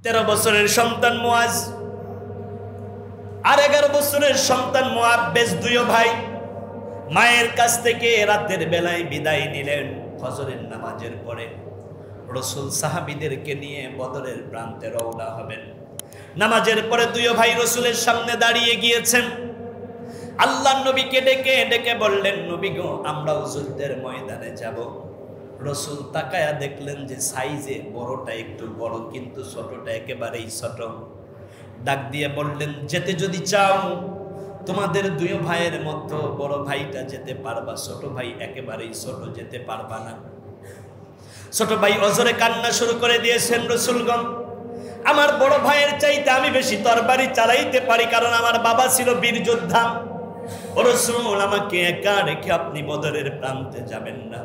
13 বছরের সন্তান মুয়াজ আর 11 বছরের সন্তান মুআব্বিস, দুইও ভাই মায়ের কাছ থেকে রাতের বেলায় বিদায় নিলেন। ফজরের নামাজের পরে রাসূল সাহাবীদেরকে নিয়ে বদরের প্রান্তে রওনা হবেন। নামাজের পরে দুইও ভাই রাসূলের সামনে দাঁড়িয়ে গিয়েছেন। আল্লাহর নবীকে ডেকে ডেকে বললেন, নবী গো, আমরাও যুদ্ধের ময়দানে যাব। রাসূল তাকায়া দেখলেন যে সাইজে বড়টা একটু বড়, কিন্তু ছোটটা একেবারেই ছোট। ডাক দিয়ে বললেন, যেতে যদি চাও তোমাদের দুই ভাইয়ের মধ্যে বড় ভাইটা যেতে পারবা, ছোট ভাই একেবারেই ছোট, যেতে পারবা না। ছোট ভাই অজরে কান্না শুরু করে দিয়েছেন, রাসূলগণ আমার বড় ভাইয়ের চাইতে আমি বেশি তরবারি চালাইতে পারি, কারণ আমার বাবা ছিল বীর যোদ্ধা। ও রাসূল, আমাকে একা রেখে আপনি বদরের প্রান্তে যাবেন না।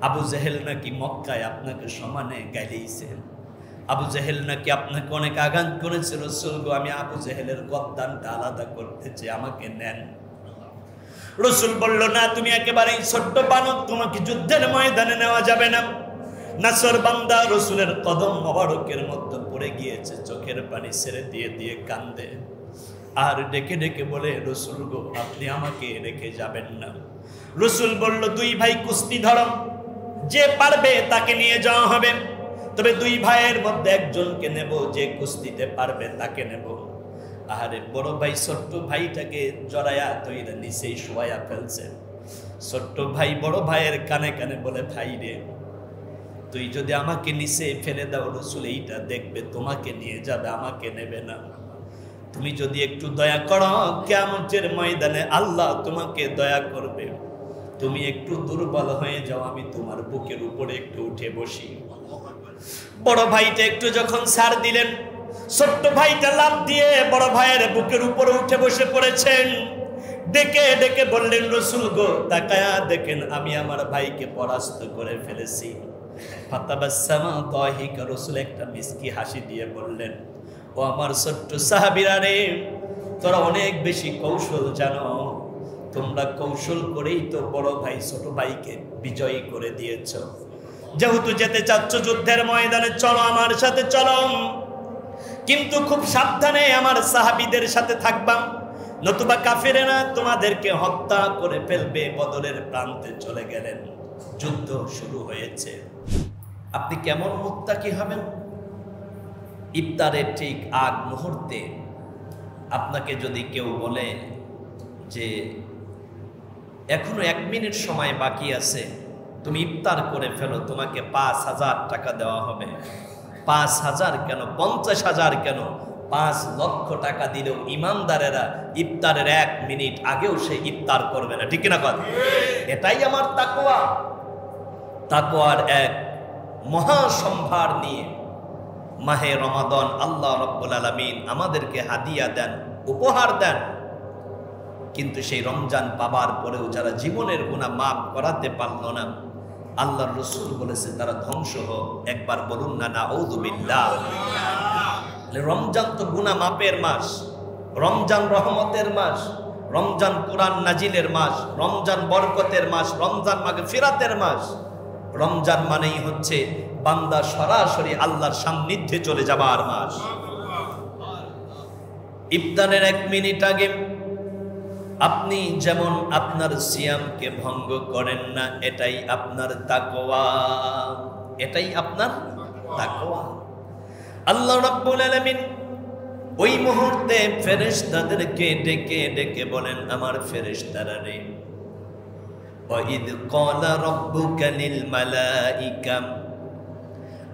আবু জেহেল নাকি মক্কায় আপনাকে সমানে গাইলেইছে, আবু জেহেল নাকি আপনাকে অনেক আঘাত করেছে। রাসূল গো, আমি আবু জেহেলের গদ্দানটা আলাদা করতে চাই, আমাকে নেন। রাসূল বলল, না, তুমি একেবারেই ছোট্ট বানর, তোমাকে যুদ্ধের ময়দানে নেওয়া যাবে না। নাসর বান্দা রাসূলের কদম মোবারকের মধ্যে পড়ে গিয়েছে, চোখের পানি ছেড়ে দিয়ে দিয়ে কান্দে আর ডেকে ডেকে বলে, রাসূল গো, আপনি আমাকে রেখে যাবেন না। রাসূল বলল, দুই ভাই কুস্তি ধরো, যে পারবে তাকে নিয়ে যাওয়া হবে, তবে দুই ভাইয়ের মধ্যে একজনকে নেব, যে কুস্তিতে পারবে তাকে নেব। আরে বড় ভাই ছোট্ট ভাইটাকে জড়ায়া তৈরি নিচেই শোয়া ফেলছে। ছোট্ট ভাই বড় ভাইয়ের কানে কানে বলে, ভাই রে, তুই যদি আমাকে নিচে ফেলে দাও, রাসূল এইটা দেখবে, তোমাকে নিয়ে যাবে, আমাকে নেবে না। তুমি যদি একটু দয়া করো, কিয়ামতের ময়দানে আল্লাহ তোমাকে দয়া করবে। তুমি একটু দুর্বল হয়ে যাও, আমি তোমার বুকের উপরে একটু উঠে বসি। বড় ভাইটা একটু যখন ছাড় দিলেন, ছোট্ট ভাইটা লাফ দিয়ে বড় ভাইয়ের বুকের উপরে উঠে বসে পড়েছেন। ডেকে ডেকে বললেন, রাসূল গো, তাকায়া দেখেন আমি আমার ভাইকে পরাস্ত করে ফেলেছি। ফাতাবাসসামা দাহিকা, রাসূল একটা মিষ্টি হাসি দিয়ে বললেন, ও আমার ছোট্ট সাহাবীরা রে, তোরা অনেক বেশি কৌশল জানো, তোমরা কৌশল করেই তো বড় ভাই ছোট ভাইকে বিজয়ী করে দিয়েছ। যেহেতু যেতে চাচ্ছ যুদ্ধের ময়দানে, চলো আমার সাথে চলো, কিন্তু খুব সাবধানে আমার সাহাবীদের সাথে থাকবা, নতুবা কাফেরেরা তোমাদেরকে হত্যা করে ফেলবে। বদরের প্রান্তে চলে গেলেন, যুদ্ধ শুরু হয়েছে। আপনি কেমন মুত্তাকি হবেন? ইফতারের ঠিক আগ মুহূর্তে আপনাকে যদি কেউ বলে যে এখনো 1 মিনিট সময় বাকি আছে, তুমি ইফতার করে ফেলো, তোমাকে 5,000 টাকা দেওয়া হবে। 5,000 কেন, 50,000 কেন, 5 লক্ষ টাকা দিলেও ইমানদারেরা ইফতারের 1 মিনিট আগেও সে ইফতার করবে না, ঠিক না কথা? এটাই আমার তাকওয়া। তাকওয়ার এক মহাসম্ভার নিয়ে মাহে রমাদান আল্লাহ রাব্বুল আলামিন আমাদেরকে হাদিয়া দেন, উপহার দেন। কিন্তু সেই রমজান পাবার পরেও যারা জীবনের গুনাহ মাফ করাতে পারল না, আল্লাহর রাসূল বলেছে তারা ধ্বংস হোক। একবার বলুন না, নাউযু বিল্লাহ। রমজান তো গুনাহ মাপের মাস, রমজান রহমতের মাস, রমজান কোরআন নাজিলের মাস, রমজান বরকতের মাস, রমজান মাগফিরাতের মাস। রমজান মানেই হচ্ছে বান্দা সরাসরি আল্লাহর সান্নিধ্যে চলে যাবার মাস। ইফতারের 1 মিনিট আগে আপনি যেমন আপনার সিয়ামকে ভঙ্গ করেন না, এটাই আপনার তাকওয়া, এটাই আপনার তাকওয়া। আল্লাহ রাব্বুল আলামিন ওই মুহূর্তে ফেরেশতাদেরকে ডেকে ডেকে বলেন, আমার ফেরেশতারা রে, ওয়াইদ ক্বালা রাব্বুকা লিল মালাইকা,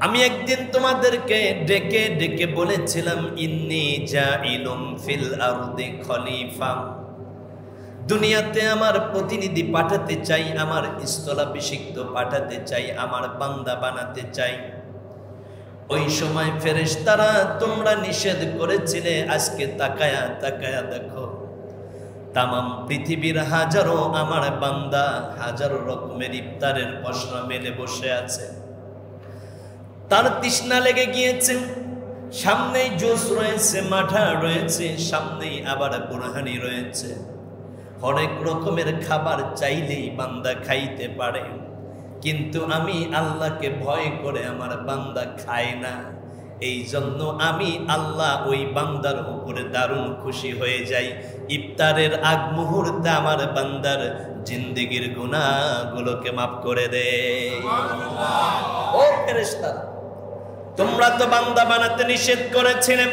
আমি একদিন তোমাদেরকে ডেকে ডেকে বলেছিলাম, ইন্নী জাইলুম ফিল আরদি খলিফা, দুনিয়াতে আমার প্রতিনিধি পাঠাতে চাই, আমার স্থলাভিষিক্ত পাঠাতে চাই, আমার বান্দা বানাতে চাই। ওই সময় ফেরেশতারা তোমরা নিষেধ করেছিলে, আজকে তাকায়া তাকায়া দেখো তামাম পৃথিবীর হাজারো আমার বান্দা হাজারো রকমের ইফতারের পসরা মেলে বসে আছে। তার তৃষ্ণা লেগে গিয়েছে, সামনেই জুস রয়েছে, মাঠা রয়েছে, সামনেই আবার বুরহানি রয়েছে। অনেক রকমের খাবার চাইলেই বান্দা খাইতে পারে, কিন্তু আমি আল্লাহকে ভয় করে আমার বান্দা খায় না। এই জন্য আমি আল্লাহ ওই বান্দার উপরে দারুণ খুশি হয়ে যাই। ইফতারের আগ মুহূর্তে আমার বান্দার জিন্দেগির গুনাহগুলোকে মাফ করে দে। ও ফেরেশতারা, তোমরা তো বান্দা বানাতে নিষেধ করেছিলে,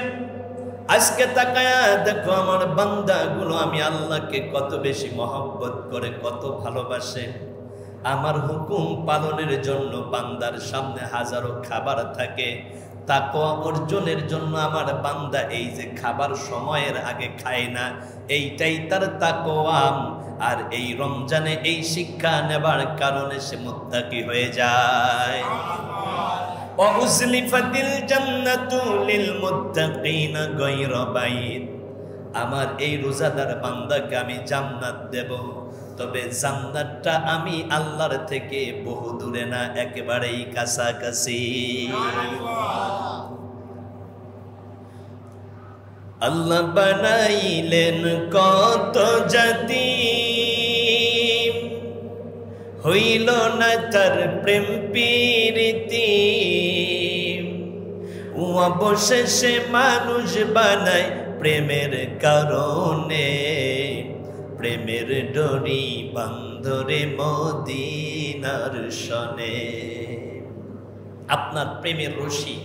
আজকে তাকায়া দেখো আমার বান্দাগুলো আমি আল্লাহকে কত বেশি মহব্বত করে, কত ভালোবাসে। আমার হুকুম পালনের জন্য বান্দার সামনে হাজারো খাবার থাকে, তাকওয়া অর্জনের জন্য আমার বান্দা এই যে খাবার সময়ের আগে খায় না, এইটাই তার তাকওয়া। আর এই রমজানে এই শিক্ষা নেবার কারণে সে মুত্তাকি হয়ে যায়। ওয়াউজলিফাতিল জান্নাতু লিল মুত্তাকিনা গায়রা বাইদ। আমার এই রোজাদার বান্দাকে আমি জান্নাত দেব, তবে জান্নাতটা আমি আল্লাহর থেকে বহু দূরে না, একেবারেই কাছাকাছি। আল্লাহ বানাইলেন কত জাতি, হইল না তার প্রেম প্রীতি। অবশেষে মানুষ বানায় প্রেমের কারণে, প্রেমের ডরি বান্ধরে মদিনার শনে। আপনার প্রেমের রশি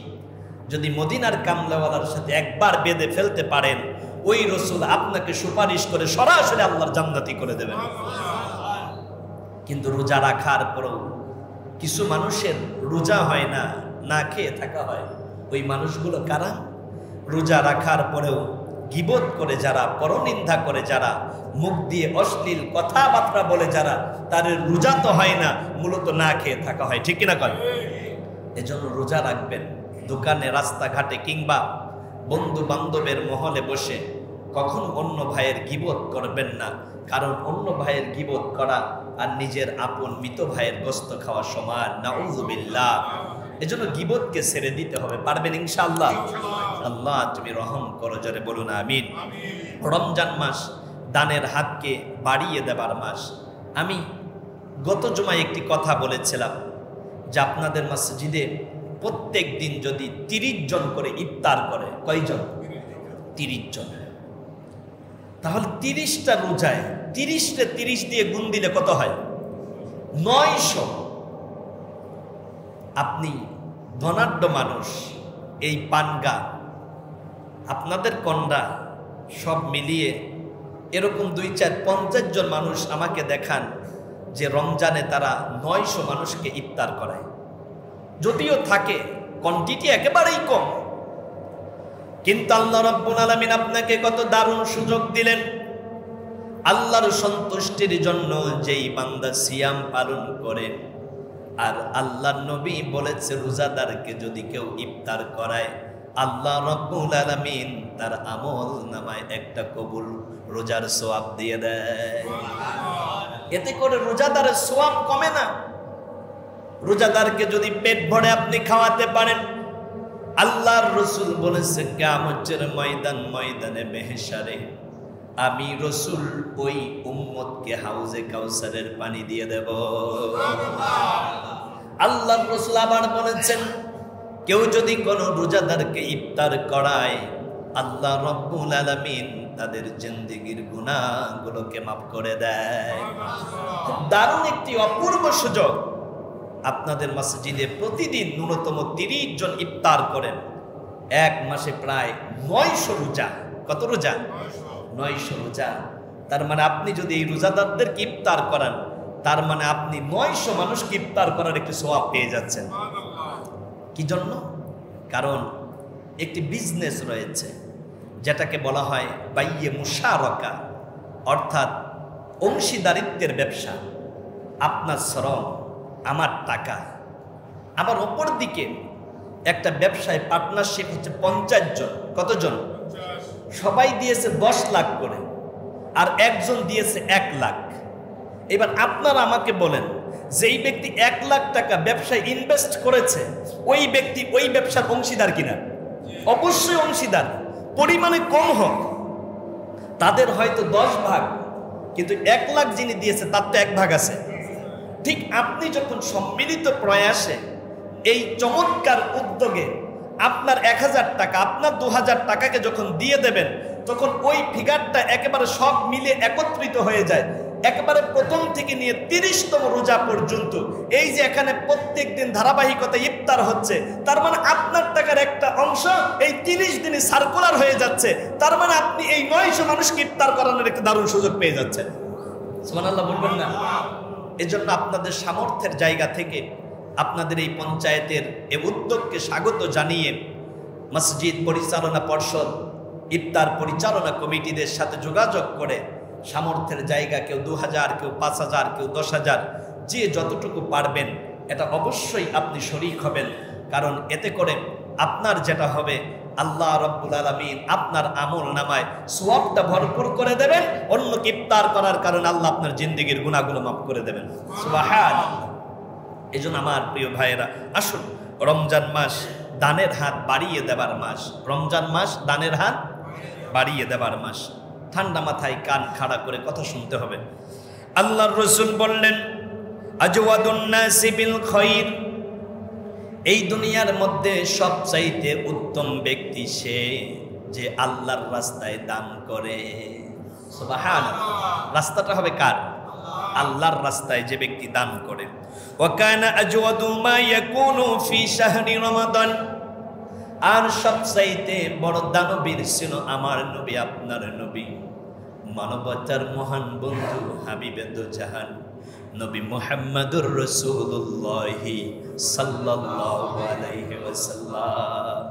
যদি মদিনার কামলাওয়ালার সাথে একবার বেঁধে ফেলতে পারেন, ওই রসুল আপনাকে সুপারিশ করে সরাসরি আল্লাহর জান্নাতি করে দেবেন। কিন্তু রোজা রাখার পরেও কিছু মানুষের রোজা হয় না, না খেয়ে থাকা হয়। ওই মানুষগুলো কারা? রোজা রাখার পরেও গীবত করে যারা, পরনিন্দা করে যারা, মুখ দিয়ে অশ্লীল কথাবার্তা বলে যারা, তাদের রোজা তো হয় না, মূলত না খেয়ে থাকা হয়। ঠিক কিনা কয়? এজন্য রোজা রাখবেন। দোকানে, রাস্তাঘাটে কিংবা বন্ধু বান্ধবের মহলে বসে কখনো অন্য ভাইয়ের গীবত করবেন না, কারণ অন্য ভাইয়ের গীবত করা আর নিজের আপন মৃত ভাইয়ের গোশত খাওয়া সমান। নাউযুবিল্লাহ। এজন্য গীবতকে ছেড়ে দিতে হবে। পারবেন ইনশাআল্লাহ? আল্লাহ তুমি রহম করো, জোরে বলুন আমিন। রমজান মাস দানের হাতকে বাড়িয়ে দেবার মাস। আমি গত জুমায় একটি কথা বলেছিলাম যে আপনাদের মসজিদে প্রত্যেক দিন যদি 30 জন করে ইফতার করে, কয়জন? 30 জন। তাহলে 30টা রোজায় 30টা 30 দিয়ে গুণ দিলে কত হয়? 900। আপনি ধনাঢ্য মানুষ, এই পানগা, আপনাদের কন্যা সব মিলিয়ে এরকম 2, 4, 50 জন মানুষ আমাকে দেখান যে রমজানে তারা 900 মানুষকে ইফতার করায়। যদিও থাকে, কোয়ান্টিটি একেবারেই কম, কিন্তু আল্লাহ রাব্বুল আলামিন আপনাকে কত দারুণ সুযোগ দিলেন। আল্লাহর সন্তুষ্টির জন্য যেই বান্দা সিয়াম পালন করে, আর আল্লাহর নবী বলেছে রোজাদারকে যদি কেউ ইফতার করায়, আল্লাহ রাব্বুল আলামিন তার আমল নামায় একটা কবুল রোজার সওয়াব দিয়ে দেয়। এতে করে রোজাদারের সওয়াব কমে না। রোজাদারকে যদি পেট ভরে আপনি খাওয়াতে পারেন, আল্লাহর রাসূল বলেছে কিয়ামতের ময়দানে মেহশারে আমি রাসূল ওই উম্মতকে হাউজে কাউসারের পানি দিয়ে দেব। আল্লাহর রাসূল আবার বলেছেন কেউ যদি কোনো রোজাদারকে ইফতার করায়, আল্লাহ রাব্বুল আলামিন তাদের জিন্দেগির গুনাহগুলোকে মাফ করে দেয়। দারুণ একটি অপূর্ব সুযোগ। আপনাদের মসজিদে প্রতিদিন ন্যূনতম 30 জন ইফতার করেন, এক মাসে প্রায় 900 রোজা। কত রোজা? 900 রোজা। তার মানে আপনি যদি এই রোজাদারদেরকে ইফতার করান, তার মানে আপনি 900 মানুষকে ইফতার করার একটি সওয়াব পেয়ে যাচ্ছেন। কি জন্য? কারণ একটি বিজনেস রয়েছে যেটাকে বলা হয় বাইয়ে মুশারাকা, অর্থাৎ অংশীদারিত্বের ব্যবসা। আপনার শ্রম, আমার টাকা। আবার অপর দিকে একটা ব্যবসায় পার্টনারশিপ হচ্ছে 50 জন। কতজন? সবাই দিয়েছে 10 লাখ করে, আর একজন দিয়েছে 1 লাখ। এবার আপনারা আমাকে বলেন, যেই ব্যক্তি 1 লাখ টাকা ব্যবসায় ইনভেস্ট করেছে, ওই ব্যক্তি ওই ব্যবসার অংশীদার কিনা? অবশ্যই অংশীদার। পরিমাণে কম হোক, তাদের হয়তো 10 ভাগ, কিন্তু 1 লাখ যিনি দিয়েছে তার তো 1 ভাগ আছে। ঠিক আপনি যখন সম্মিলিত প্রয়াসে এই চমৎকার উদ্যোগে আপনার 1000 টাকা আপনার 2000 টাকাকে যখন দিয়ে দেবেন তখন ওই ফিগারটা একেবারে সব মিলে একত্রিত হয়ে যায়। একেবারে প্রথম থেকে নিয়ে 30তম রোজা পর্যন্ত এই যে এখানে প্রত্যেক দিন ধারাবাহিকতা ইফতার হচ্ছে, তার মানে আপনার টাকার একটা অংশ এই 30 দিনে সার্কুলার হয়ে যাচ্ছে। তার মানে আপনি এই 900 মানুষকে ইফতার করানোর একটা দারুণ সুযোগ পেয়ে যাচ্ছেন। সুবহানাল্লাহ বলবেন না? এজন্য আপনাদের সামর্থ্যের জায়গা থেকে আপনাদের এই পঞ্চায়েতের এই উদ্যোগকে স্বাগত জানিয়ে মসজিদ পরিচালনা পর্ষদ, ইফতার পরিচালনা কমিটিদের সাথে যোগাযোগ করে সামর্থ্যের জায়গা কেউ 2000, কেউ 5000, কেউ 10,000, যে যতটুকু পারবেন এটা অবশ্যই আপনি শরীক হবেন। কারণ এতে করে আপনার যেটা হবে, আল্লাহ রাব্বুল আলামিন আপনার আমল নামায় সওয়াবটা ভরপুর করে দেবেন। অন্যকে ইফতার করার কারণে আল্লাহ আপনার জিন্দেগির গুনাহগুলো মাফ করে দেবেন। সুবহানাল্লাহ। এজন্য আমার প্রিয় ভাইয়েরা, আসুন, রমজান মাস দানের হাত বাড়িয়ে দেবার মাস। রমজান মাস দানের হাত বাড়িয়ে দেবার মাস। ঠান্ডা মাথায় কান খাড়া করে কথা শুনতে হবে। আল্লাহর রাসূল বললেন, আজওয়াদুন নাসি বিল খায়র, এই দুনিয়ার মধ্যে সবচাইতে উত্তম ব্যক্তি সে যে আল্লাহর রাস্তায় দান করে। সুবহানাল্লাহ। রাস্তাটা হবে কার? আল্লাহর রাস্তায় যে ব্যক্তি দান করে। ওয়া কানা আজওয়াদু মা ইয়াকুনু ফি শাহরি রমাদান, আর সবচাইতে বড় দানবীর ছিল আমার নবী, আপনার নবী, মানবতার মহান বন্ধু, হাবিবে দু জাহান, নবী মুহাম্মদুর রাসূলুল্লাহ সাল্লাল্লাহু আলাইহি ওয়াসাল্লাম।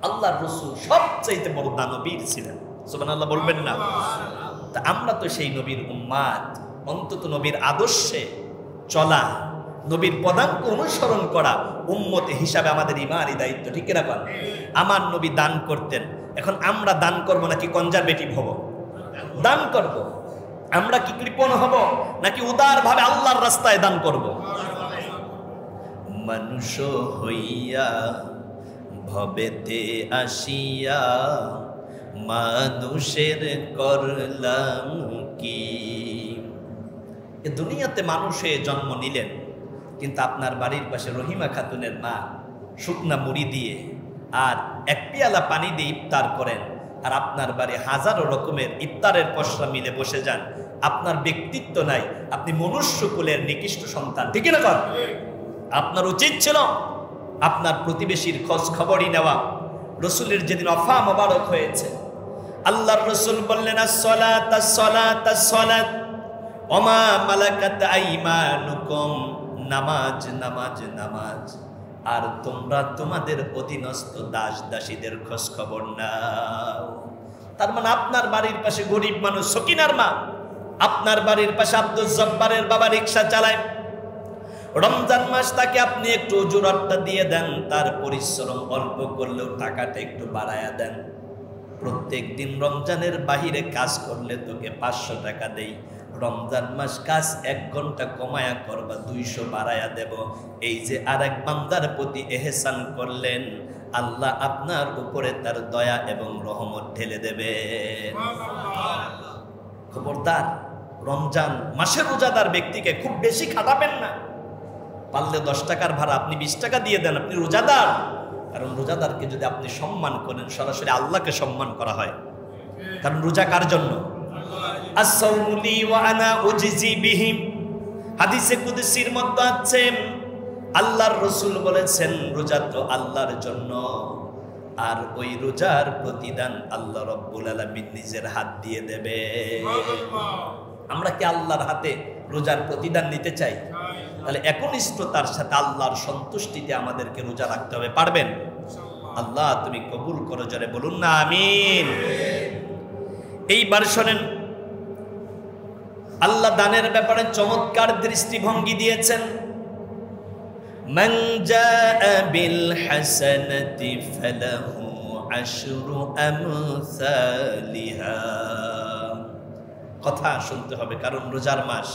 আল্লাহর রাসূল সবচাইতে বড় দানবীর ছিলেন। সুবহানাল্লাহ বলবেন না? তা আমরা তো সেই নবীর উম্মাত, অন্তত নবীর আদর্শে চলা, নবীর পদাঙ্ক অনুসরণ করা উম্মতে হিসাবে আমাদের ইমানই দায়িত্ব। ঠিক না? আমার নবী দান করতেন। এখন আমরা দান করব নাকি কনজারভেটিভ হব? দান করব। আমরা কি কৃপণ হব নাকি উদার ভাবে আল্লাহর রাস্তায় দান করব? মানুষ হইয়া ভবেতে আসিয়া মানুষের করলাম কি। এ দুনিয়াতে মানুষে জন্ম নিলেন, কিন্তু আপনার বাড়ির পাশে রহিমা খাতুনের মা শুকনা মুড়ি দিয়ে আর এক পেয়ালা পানি দিয়ে ইফতার করেন, আর আপনার বাড়ি হাজারো রকমের ইফতারের পসরা মিলে বসে যান। আপনার ব্যক্তিত্ব নাই, আপনি মনুষ্যকুলের নিকৃষ্ট সন্তান। ঠিক না? আপনার উচিত ছিল আপনার প্রতিবেশীর খোঁজ খবরই নেওয়া। রসুলের যেদিন ওয়াফা মোবারক হয়েছে, আল্লাহর রসুল বললেন, as-সালাত as-সালাত as-সালাত ওয়া মা মালাকাত আইমানুকুম, নামাজ নামাজ নামাজ, আর তোমরা তোমাদের অধীনস্থ দাস দাসীদের খোঁজ খবর নাও। তার মানে আপনার বাড়ির পাশে গরিব মানুষ সকিনার মা, আপনার বাড়ির পাশে আব্দুল জব্বারের বাবা রিকশা চালায়, রমজান মাস তাকে আপনি একটু উজুরটা দিয়ে দেন, তার পরিশ্রম অল্প করলেও টাকাটা একটু বাড়ায়া দেন। প্রত্যেক দিন রমজানের বাহিরে কাজ করলে তোকে 500 টাকা দেই, রমজান মাস কাজ 1 ঘন্টা কমায়া করবা, 200 বাড়ায়া দেব। এই যে আরেক বান্দার প্রতি এহসান করলেন, আল্লাহ আপনার উপরে তার দয়া এবং রহমত ঢেলে দেবেন। খবরদার, রমজান মাসের রোজাদার ব্যক্তিকে খুব বেশি খাটাবেন না। পারলে 10 টাকার ভাড়া আপনি 20 টাকা দিয়ে দেন, আপনি রোজাদার। কারণ রোজাদারকে যদি আপনি সম্মান করেন, সরাসরি আল্লাহকে সম্মান করা হয়। কারণ রোজা কার জন্য? as-sawmu li wa ana ujzi bihi। হাদিসে কুদসির মধ্যে আছে, আল্লাহর রাসূল বলেছেন, রোজা তো আল্লাহর জন্য, আর ওই রোজার প্রতিদান আল্লাহ রাব্বুল আলামিন নিজের হাত দিয়ে দেবে। আমরা কি আল্লাহর হাতে রোজার প্রতিদান নিতে চাই? তাহলে একনিষ্ঠতার সাথে আল্লাহর সন্তুষ্টিতে আমাদেরকে রোজা রাখতে হবে। পারবেন? আল্লাহ তুমি কবুল করো, জোরে বলুন না আমিন। এইবার শোনেন, আল্লাহ দানের ব্যাপারে চমৎকার দৃষ্টিভঙ্গি দিয়েছেন। মান জাআ বিল হাসানাতি ফালাহু আশরু আমসালিহা। কথা শুনতে হবে, কারণ রোজার মাস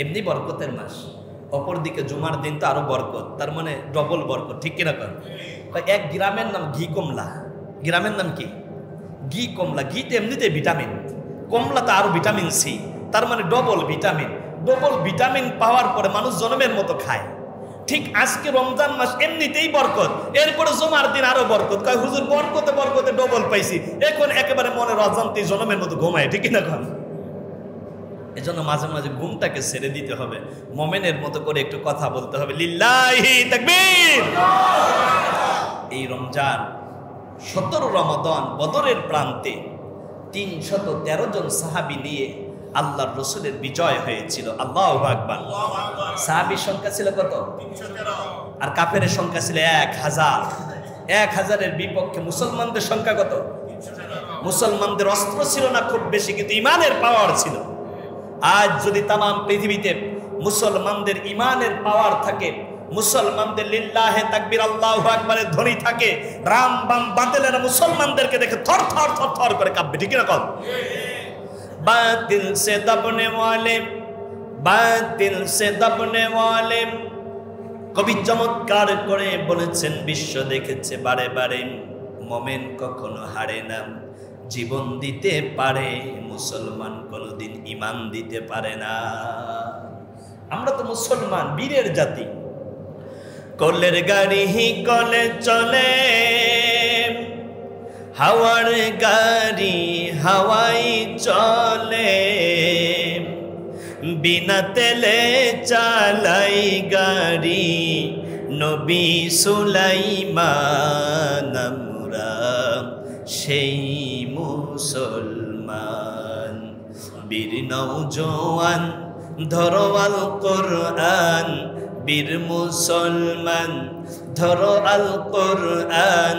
এমনি বরকতের মাস, অপরদিকে জুমার দিন তো আরো বরকত, তার মানে ডবল বরকত। ঠিক কিনা? এক গ্রামের নাম ঘি কমলা। গ্রামের নাম কি? ঘি কমলা। ঘিতে এমনিতে ভিটামিন, কমলাতে আরো ভিটামিন সি, তার মানে ডবল ভিটামিন। ডবল ভিটামিন পাওয়ার পরে মানুষ জন্মের মতো খায়। ঠিক আজকে রমজান মাস এমনিতেই বরকত, এরপরে জুমার দিন আরো বরকত। কয় হুজুর বরকতে বরকতে ডবল পাইছি, এখন একেবারে মনের অজান্তে জনমের মতো ঘুমায়, ঠিক না? এখন এজন্য মাঝে মাঝে ঘুমটাকে ছেড়ে দিতে হবে, মোমেনের মতো করে একটু কথা বলতে হবে। লিল্লাহি তাকবীর। এই রমজান 17 রমাদান বদরের প্রান্তে 313 জন সাহাবী নিয়ে আল্লাহর রসুলের বিজয় হয়েছিল। আল্লাহু আকবার। সাহাবীর সংখ্যা ছিল কত? 313। আর কাফেরের সংখ্যা ছিল 1000। 1000-এর বিপক্ষে মুসলমানদের সংখ্যা কত? 313। মুসলমানদের অস্ত্র ছিল না খুব বেশি, কিন্তু ইমানের পাওয়ার ছিল। আজ যদি তাম পৃথিবীতে মুসলমানদের ইমানের পাওয়ার থাকে, মুসলমানদের লিল্লাহে তাকবীর আল্লাহু আকবারের ধ্বনি থাকে, রাম বাম বাতিলেরা মুসলমানদেরকে দেখে থর থর থর থর করে কাঁপবে, ঠিক না? কল বাতিল সে দবনে ওয়ালে, বাতিল সে দবনে ওয়ালে। কবি চমৎকার করে বলেছেন, বিশ্ব দেখেছে বারে বারে, মোমেন কখনো হারে না, জীবন দিতে পারে, মুসলমান কোনোদিন ইমান দিতে পারে না। আমরা তো মুসলমান, বীরের জাতি। কলের গাড়ি কলে চলে, হাওয়ার গাড়ি হাওয়াই চলে, বিনা তেলে চালাই গাড়ি নবী সুলাইমান। আমরা সেই মুসলমান, বীর নওজোয়ান ধরো আল কোরআন, বীর মুসলমান ধরো আল কোরআন,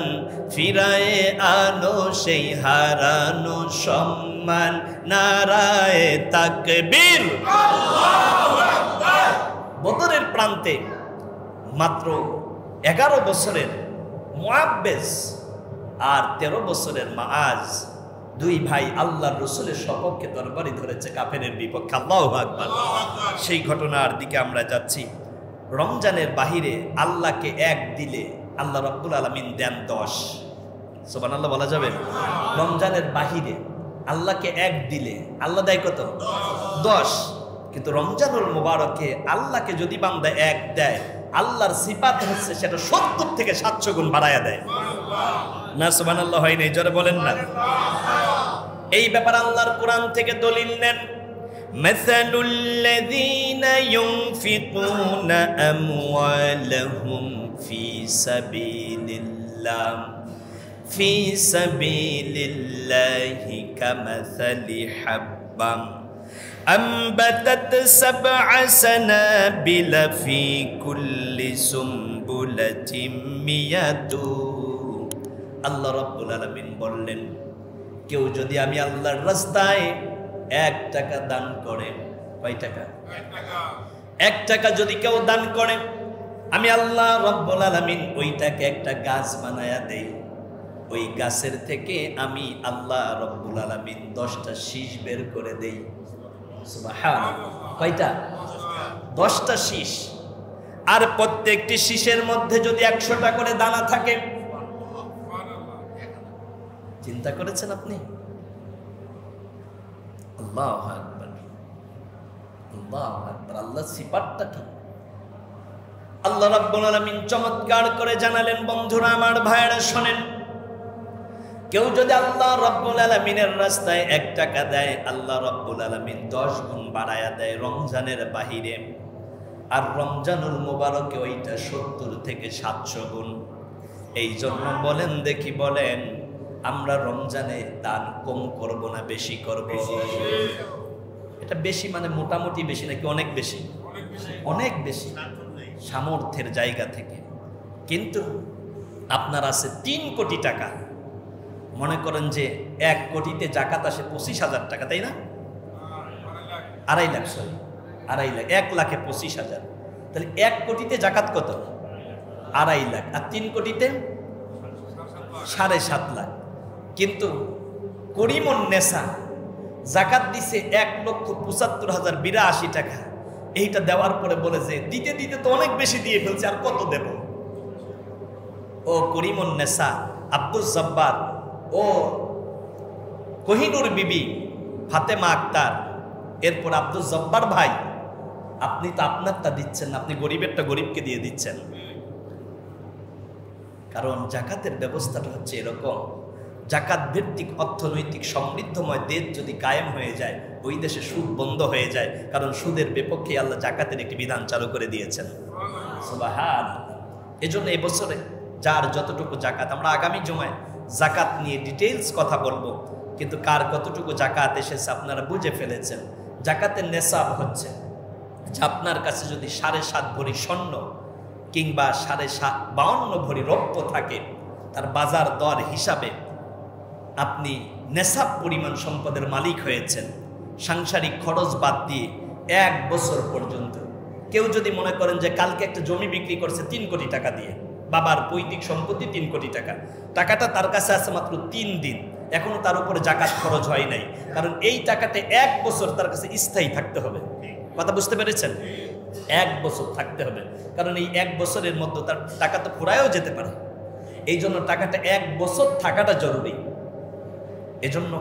ফিরায়ে আনো সেই হারানো সম্মান, নারায়ে তাকবীর। বদরের প্রান্তে মাত্র 11 বছরের মুআব্বিস আর 13 বছরের মাআজ, দুই ভাই আল্লাহর রসুলের সপক্ষে তরবারি ধরেছে কাফেরের বিপক্ষে। আল্লাহু আকবার। সেই ঘটনার দিকে আমরা যাচ্ছি। রমজানের বাহিরে আল্লাহকে এক দিলে আল্লাহ রাব্বুল আলামিন দেন 10। সুবহানাল্লাহ বলা যাবে? রমজানের বাহিরে আল্লাহকে এক দিলে আল্লাহ দেয় কত? 10। কিন্তু রমজানুল মুবারকে আল্লাহকে যদি বান্দা এক দেয়, আল্লাহর সিফাত হচ্ছে সেটা 70 থেকে 700 গুণ বাড়ায়া দেয়। না সুবহানাল্লাহ হয় নাই? জোরে বলেন না। এই ব্যাপার আল্লাহর কোরআন থেকে দলিল নেন। মাসালুল্লাযীনা ইউনফিকুনা আমওয়ালাহুম ফি সাবিলিল্লাহ, ফি সাবিলিল্লাহি কামাসালি হাব্বাম أنبتت 7 سنابل في كل سنبلة 100। আল্লাহ রাব্বুল আলামিন বললেন, কেউ যদি আমি আল্লাহর রাস্তায় 1 টাকা দান করে, কয় টাকা? 1 টাকা যদি কেউ দান করে, আমি আল্লাহ রাব্বুল আলামিন ওইটাকে একটা গাছ বানায়া দেই। ওই গাছের থেকে আমি আল্লাহ রাব্বুল আলামিন 10টা শীষ বের করে দেই। সুবহানাল্লাহ। কয়টা? 10টা শীষ। আর প্রত্যেকটি শীষের মধ্যে যদি 100টা করে দানা থাকে, চিন্তা করেছেন আপনি? আল্লাহু আকবার, আল্লাহু আকবার। আল্লাহর সিফাতটা কি? আল্লাহ রাব্বুল আলামিন চমৎকার করে জানালেন। বন্ধুরা আমার, ভাইরা শোনেন, কেউ যদি আল্লাহ রাব্বুল আলামিনের রাস্তায় 1 টাকা দেয়, আল্লাহ রাব্বুল আলামিন 10 গুণ বাড়ায়া দেয় রমজানের বাহিরে। আর রমজানুল মুবারকে ওইটা 70 থেকে 700 গুণ। এই জন্য বলেন দেখি, বলেন আমরা রমজানে দান কম করব না বেশি করব? এটা বেশি মানে মোটামুটি বেশি নাকি অনেক বেশি? অনেক বেশি, সামর্থ্যের জায়গা থেকে। কিন্তু আপনার আছে 3 কোটি টাকা, মনে করেন যে 1 কোটিতে জাকাত আসে 25,000 টাকা, তাই না? 2.5 লাখ, সরি 2.5 লাখ। 1 লাখে 25,000, তাহলে 1 কোটিতে জাকাত কত? 2.5 লাখ। আর 3 কোটিতে 7.5 লাখ। কিন্তু করিমুন নেসা জাকাত দিছে 1,75,082 টাকা। এইটা দেওয়ার পরে বলে যে দিতে দিতে তো অনেক বেশি দিয়ে ফেলছে, আর কত দেব? ও করিমুন নেসা, আব্দুল জব্বার, ও কোহিনুর বিবি, ফাতেমা আক্তার, এরপর আব্দুল জব্বার ভাই, আপনি তো আপনারটা দিচ্ছেন না, আপনি গরিবেরটা গরিবকে দিয়ে দিচ্ছেন। কারণ জাকাতের ব্যবস্থাটা হচ্ছে এরকম, জাকাত ভিত্তিক অর্থনৈতিক সমৃদ্ধময় দেশ যদি কায়েম হয়ে যায়, ওই দেশে সুদ বন্ধ হয়ে যায়। কারণ সুদের বিপক্ষে আল্লাহ জাকাতের একটি বিধান চালু করে দিয়েছেন। সুবহানাল্লাহ। এজন্য এই বছরে যার যতটুকু জাকাত, আমরা আগামী জুমায় জাকাত নিয়ে ডিটেইলস কথা বলবো, কিন্তু কার কতটুকু জাকাত এসেছে আপনারা বুঝে ফেলেছেন। জাকাতের নেশাব হচ্ছে যে আপনার কাছে যদি 7.5 ভরি স্বর্ণ কিংবা 52 ভরি রৌপ্য থাকে, তার বাজার দর হিসাবে আপনি নেশাব পরিমাণ সম্পদের মালিক হয়েছেন। সাংসারিক খরচ বাদ দিয়ে 1 বছর পর্যন্ত। কেউ যদি মনে করেন যে কালকে একটা জমি বিক্রি করছে 3 কোটি টাকা দিয়ে, বাবার পৈতৃক সম্পত্তি 3 কোটি টাকা, টাকাটা তার কাছে আছে মাত্র 3 দিন, এখনো তার উপরে জাকাত খরচ হয় নাই। কারণ এই টাকাতে 1 বছর তার কাছে স্থায়ী থাকতে হবে। কথা বুঝতে পেরেছেন? 1 বছর থাকতে হবে, কারণ এই 1 বছরের মধ্যে তার টাকা তো ফুরায়ও যেতে পারে। এই জন্য টাকাটা 1 বছর থাকাটা জরুরি। এজন্য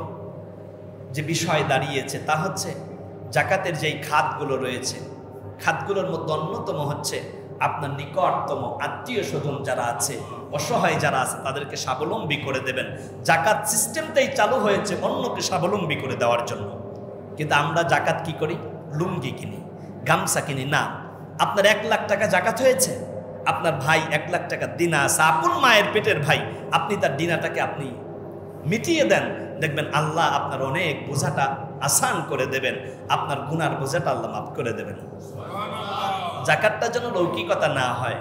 যে বিষয় দাঁড়িয়েছে তা হচ্ছে জাকাতের যেই খাতগুলো রয়েছে, খাতগুলোর মধ্যে অন্যতম হচ্ছে আপনার নিকটতম আত্মীয় স্বজন যারা আছে, অসহায় যারা আছে, তাদেরকে স্বাবলম্বী করে দেবেন। জাকাত সিস্টেমটাই চালু হয়েছে অন্যকে স্বাবলম্বী করে দেওয়ার জন্য। কিন্তু আমরা জাকাত কি করি? লুঙ্গি কিনি, গামছা কিনি না। আপনার 1 লাখ টাকা জাকাত হয়েছে, আপনার ভাই 1 লাখ টাকা দিনা আছে, আপন মায়ের পেটের ভাই, আপনি তার দিনাটাকে আপনি মিটিয়ে দেন, দেখবেন আল্লাহ আপনার অনেক বোঝাটা আসান করে দেবেন, আপনার গুনার বোঝাটা আল্লাহ মাফ করে দেবেন। জাকাতটা যেন লৌকিকতা না হয়,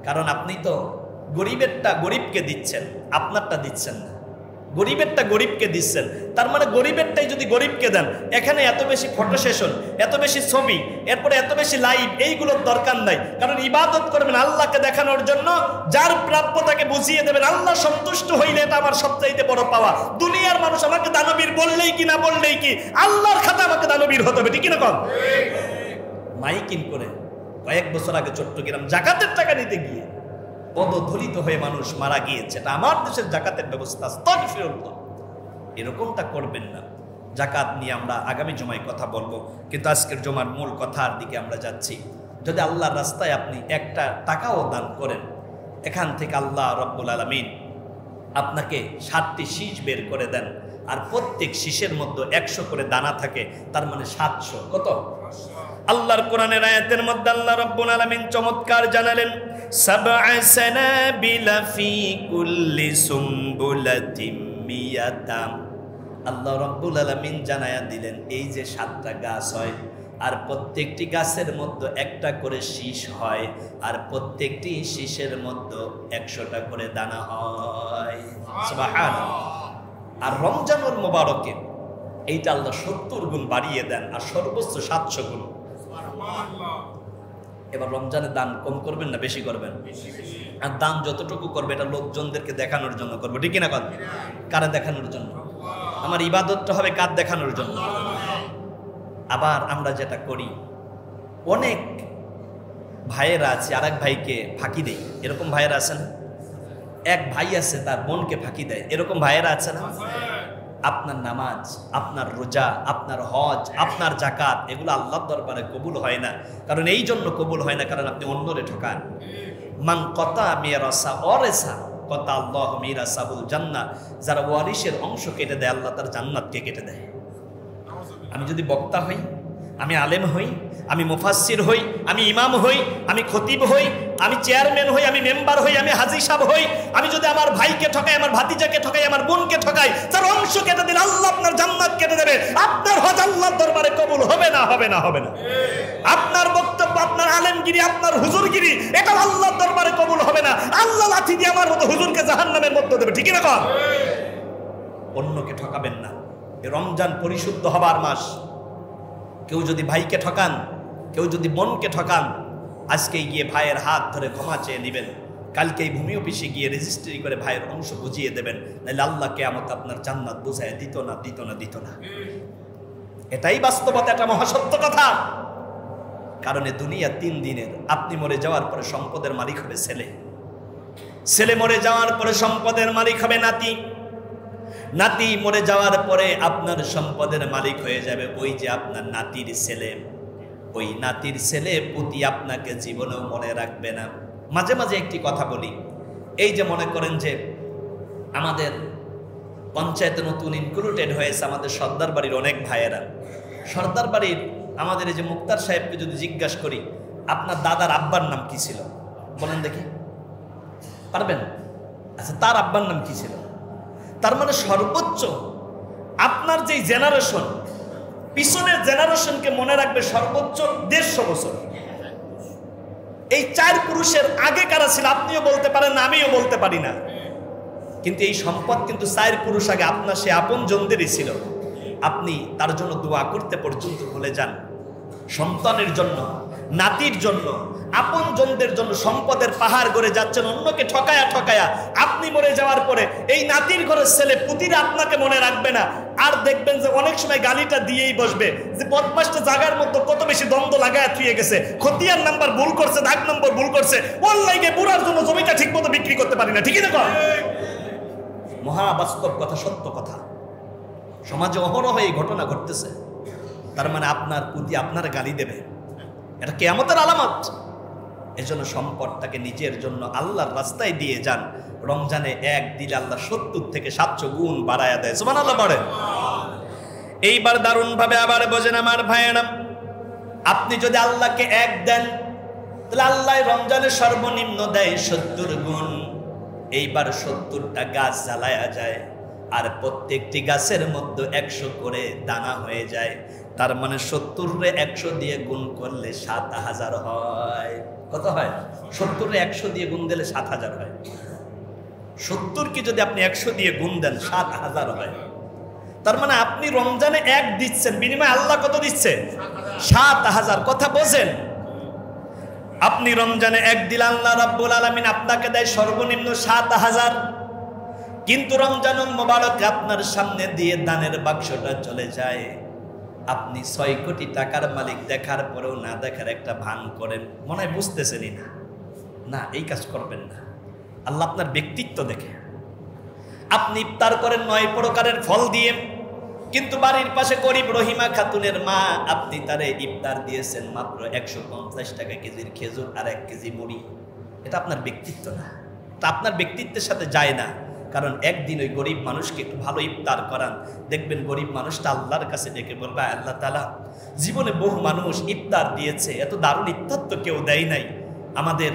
কারণ আপনি তো গরিবেরটা গরিবকে দিচ্ছেন, আপনারটা দিচ্ছেন না। গরিবেরটা গরিবকে দিচ্ছেন, তার মানে গরিবেরটাই যদি গরিবকে দেন, এখানে এত বেশি ফটো সেশন, এত বেশি ছবি, এরপরে এত বেশি লাইভ, এইগুলোর দরকার নাই। কারণ ইবাদত করবেন আল্লাহকে দেখানোর জন্য, যার প্রাপ্য তাকে বুঝিয়ে দেবেন। আল্লাহ সন্তুষ্ট হইলে এটা আমার সবচাইতে বড় পাওয়া। দুনিয়ার মানুষ আমাকে দানবীর বললেই কি না বললেই কি, আল্লাহর খাতা আমাকে দানবীর হতে হবে, ঠিক না? কম মাইকিং করে কয়েক বছর আগে চট্টগ্রাম জাকাতের টাকা নিতে গিয়ে পদধলিত হয়ে মানুষ মারা গিয়েছে। এটা আমার দেশের জাকাতের ব্যবস্থা, আস্তাগফিরুল্লাহ। এরকমটা করবেন না। জাকাত নিয়ে আমরা আগামী জুমায় কথা বলবো, কিন্তু আজকের জুমার মূল কথার দিকে আমরা যাচ্ছি। যদি আল্লাহর রাস্তায় আপনি একটা টাকাও দান করেন, এখান থেকে আল্লাহ রব্বুল আলামিন আপনাকে 7টি শীষ বের করে দেন, আর প্রত্যেক শীষের মধ্যে 100 করে দানা থাকে, তার মানে 700। কত? আল্লাহর কোরআনের আয়াতের মধ্যে আল্লাহ রাব্বুল আলামিন চমৎকার জানালেন, সাবআ সানাবিলা ফি কুল্লি সুমবুলাতিম মিয়াতাম। আল্লাহ রাব্বুল আলামিন জানায়া দিলেন, এই যে 7টা গাছ হয়, আর প্রত্যেকটি গাছের মধ্যে 1টা করে শীষ হয়, আর প্রত্যেকটি শীষের মধ্যে 100টা করে দানা হয়। সুবহানাল্লাহ। আর রমজানুল মুবারকে এইটা আল্লাহ 70 গুণ বাড়িয়ে দেন, আর সর্বোচ্চ 700 গুণ। এবার রমজানে দান কম করবেন না বেশি করবেন? আর দান যতটুকু করবে এটা লোকজনদেরকে দেখানোর জন্য করবো, ঠিক না? কথা কারা দেখানোর জন্য? আমার ইবাদতটা হবে কার দেখানোর জন্য? আবার আমরা যেটা করি, অনেক ভাইয়েরা আছে আরেক ভাইকে ফাঁকি দেয়, এরকম ভাইয়েরা আছে না? এক ভাই আছে তার বোনকে ফাঁকি দেয়, এরকম ভাইয়েরা আছে না? আপনার নামাজ, আপনার রোজা, আপনার হজ, আপনার জাকাত, এগুলো আল্লাহর দরবারে কবুল হয় না। কারণ এই জন্য কবুল হয় না, কারণ আপনি অন্যরে ঠকান। মান কতা মিরাসা ওয়ারিসা কতা আল্লাহু মিরাসাহুল জান্নাহ। যারা ওয়ারিসের অংশ কেটে দেয়, আল্লাহ তার জান্নাতকে কেটে দেয়। আমি যদি বক্তা হই, আমি আলেম হই, আমি মুফাসসির হই, আমি ইমাম হই, আমি খতিব হই, আমি চেয়ারম্যান হই, আমি মেম্বার হই, আমি হাজী সাহেব হই, আমি যদি আমার ভাইকে ঠকাই, আমার ভাতিজাকে ঠকাই, আমার বোনকে ঠকাই, তার অংশ কেটে দিলে আল্লাহ আপনার জান্নাত কেটে দেবে। আপনার হজ আল্লাহর দরবারে কবুল হবে না, হবে না, হবে না। আপনার বক্তব্য, আপনার আলেমগিরি, আপনার হুজুরগিরি, এটা আল্লাহর দরবারে কবুল হবে না। আল্লাহ লাথি দিয়ে আমার মতো হুজুরকে জাহান্নামের মধ্যে দেবে, ঠিক না? কর অন্যকে ঠকাবেন না। রমজান পরিশুদ্ধ হবার মাস। কেউ যদি ভাইকে ঠকান, কেউ যদি বোনকে ঠকান, আজকে গিয়ে ভাইয়ের হাত ধরে ক্ষমা চেয়ে নেবেন, কালকে এই ভূমি অফিসে গিয়ে রেজিস্ট্রি করে ভাইয়ের অংশ বুঝিয়ে দেবেন, নাহলে আল্লাহ কিয়ামত আপনার জান্নাত বুঝায় দিত না, দিত না, দিত না। এটাই বাস্তবতা, এটা মহাসত্য কথা। কারণ এ দুনিয়া 3 দিনের। আপনি মরে যাওয়ার পরে সম্পদের মালিক হবে ছেলে, ছেলে মরে যাওয়ার পরে সম্পদের মালিক হবে নাতি, নাতি মরে যাওয়ার পরে আপনার সম্পদের মালিক হয়ে যাবে ওই যে আপনার নাতির ছেলে, ওই নাতির ছেলে পুতি আপনাকে জীবনেও মনে রাখবে না। মাঝে মাঝে একটি কথা বলি, এই যে মনে করেন যে আমাদের পঞ্চায়েতে নতুন ইনক্লুডেড হয়েছে আমাদের সর্দার বাড়ির অনেক ভাইয়েরা। সর্দার বাড়ির আমাদের এই যে মুক্তার সাহেবকে যদি জিজ্ঞাসা করি আপনার দাদার আব্বার নাম কি ছিল, বলেন দেখি, পারবেন? আচ্ছা, তার আব্বার নাম কি ছিল? তার মানে সর্বোচ্চ আপনার যে জেনারেশন, পিছনের জেনারেশনকে মনে রাখবে সর্বোচ্চ 150 বছর। এই 4 পুরুষের আগে কারা ছিল আপনিও বলতে পারেন না, আমিও বলতে পারি না, কিন্তু এই সম্পদ কিন্তু 4 পুরুষ আগে আপনার সে আপন জনদেরই ছিল। আপনি তার জন্য দোয়া করতে পর্যন্ত ভুলে যান। সন্তানের জন্য, নাতির জন্য, আপন জনদের জন্য সম্পদের পাহাড় গড়ে যাচ্ছেন অন্যকে ঠকায়া ঠকায়া। আপনি মরে যাওয়ার পরে এই নাতির ঘরের ছেলে পুতিরা আপনাকে মনে রাখবে না। আর দেখবেন যে অনেক সময় গালিটা দিয়েই বসবে যে বদমাশটা জায়গার মধ্যে কত বেশি দ্বন্দ্ব লাগায় থুয়ে গেছে, খতিয়ান নাম্বার ভুল করছে, দাগ নম্বর ভুল করছে, ওর লাইগে বুড়ার জন্য জমিটা ঠিক মতো বিক্রি করতে পারি না। ঠিকই দেখো, মহাবাস্তব কথা, সত্য কথা। সমাজে অহরহ এই ঘটনা ঘটতেছে। তার মানে আপনার পুতি আপনার গালি দেবে, এটা কিয়ামতের আলামত। এজন্য সম্পদটাকে নিজের জন্য আল্লাহর রাস্তায় দিয়ে যান। রমজানে 1 দিলে আল্লাহ 70 থেকে 700 গুণ বাড়ায়া দেয়। সুবহানাল্লাহ পড়ে। এইবার দারুণ ভাবে আবার বোঝেন আমার ভাইয়েরা, আপনি যদি আল্লাহকে 1 দেন তাহলে আল্লাহ রমজানে সর্বনিম্ন দেয় 70 গুণ। এইবার 70টা গাছ জ্বালায়া যায়, আর প্রত্যেকটি গাছের মধ্যে 100 করে দানা হয়ে যায়। তার মানে 70 রে 100 দিয়ে গুণ করলে 7000 হয়। কত হয়? 70 রে 100 দিয়ে গুণ দিলে 7000 হয়। 70 কি যদি আপনি 100 দিয়ে গুণ দেন 7000 হয়। তার মানে আপনি রমজানে 1 দিচ্ছেন, বিনিময়ে আল্লাহ কত দিচ্ছে? 7000। কথা বোঝেন? আপনি রমজানে 1 দিলে আল্লাহ রাব্বুল আলামিন আপনাকে দেয় সর্বনিম্ন 7000। কিন্তু রমজানুল মুবারক আপনার সামনে দিয়ে দানের বাক্সটা চলে যায়, আপনি 6 কোটি টাকার মালিক দেখার পরেও না দেখার একটা ভান করেন, মনে হয় বুঝতেছেনই না। না, এই কাজ করবেন না। আল্লাহ আপনার ব্যক্তিত্ব দেখে। আপনি ইফতার করেন 9 প্রকারের ফল দিয়ে, কিন্তু বাড়ির পাশে গরিব রহিমা খাতুনের মা, আপনি তারে ইফতার দিয়েছেন মাত্র 150 টাকা কেজির খেজুর আর 1 কেজি মুড়ি। এটা আপনার ব্যক্তিত্ব না, এটা আপনার ব্যক্তিত্বের সাথে যায় না। কারণ একদিন ওই গরিব মানুষকে একটু ভালো ইফতার করান, দেখবেন গরিব মানুষটা আল্লাহর কাছে ডেকে বলবে, আল্লাহ তাআলা, জীবনে বহু মানুষ ইফতার দিয়েছে, এত দারুণ ইফতার তো কেউ দেয় নাই। আমাদের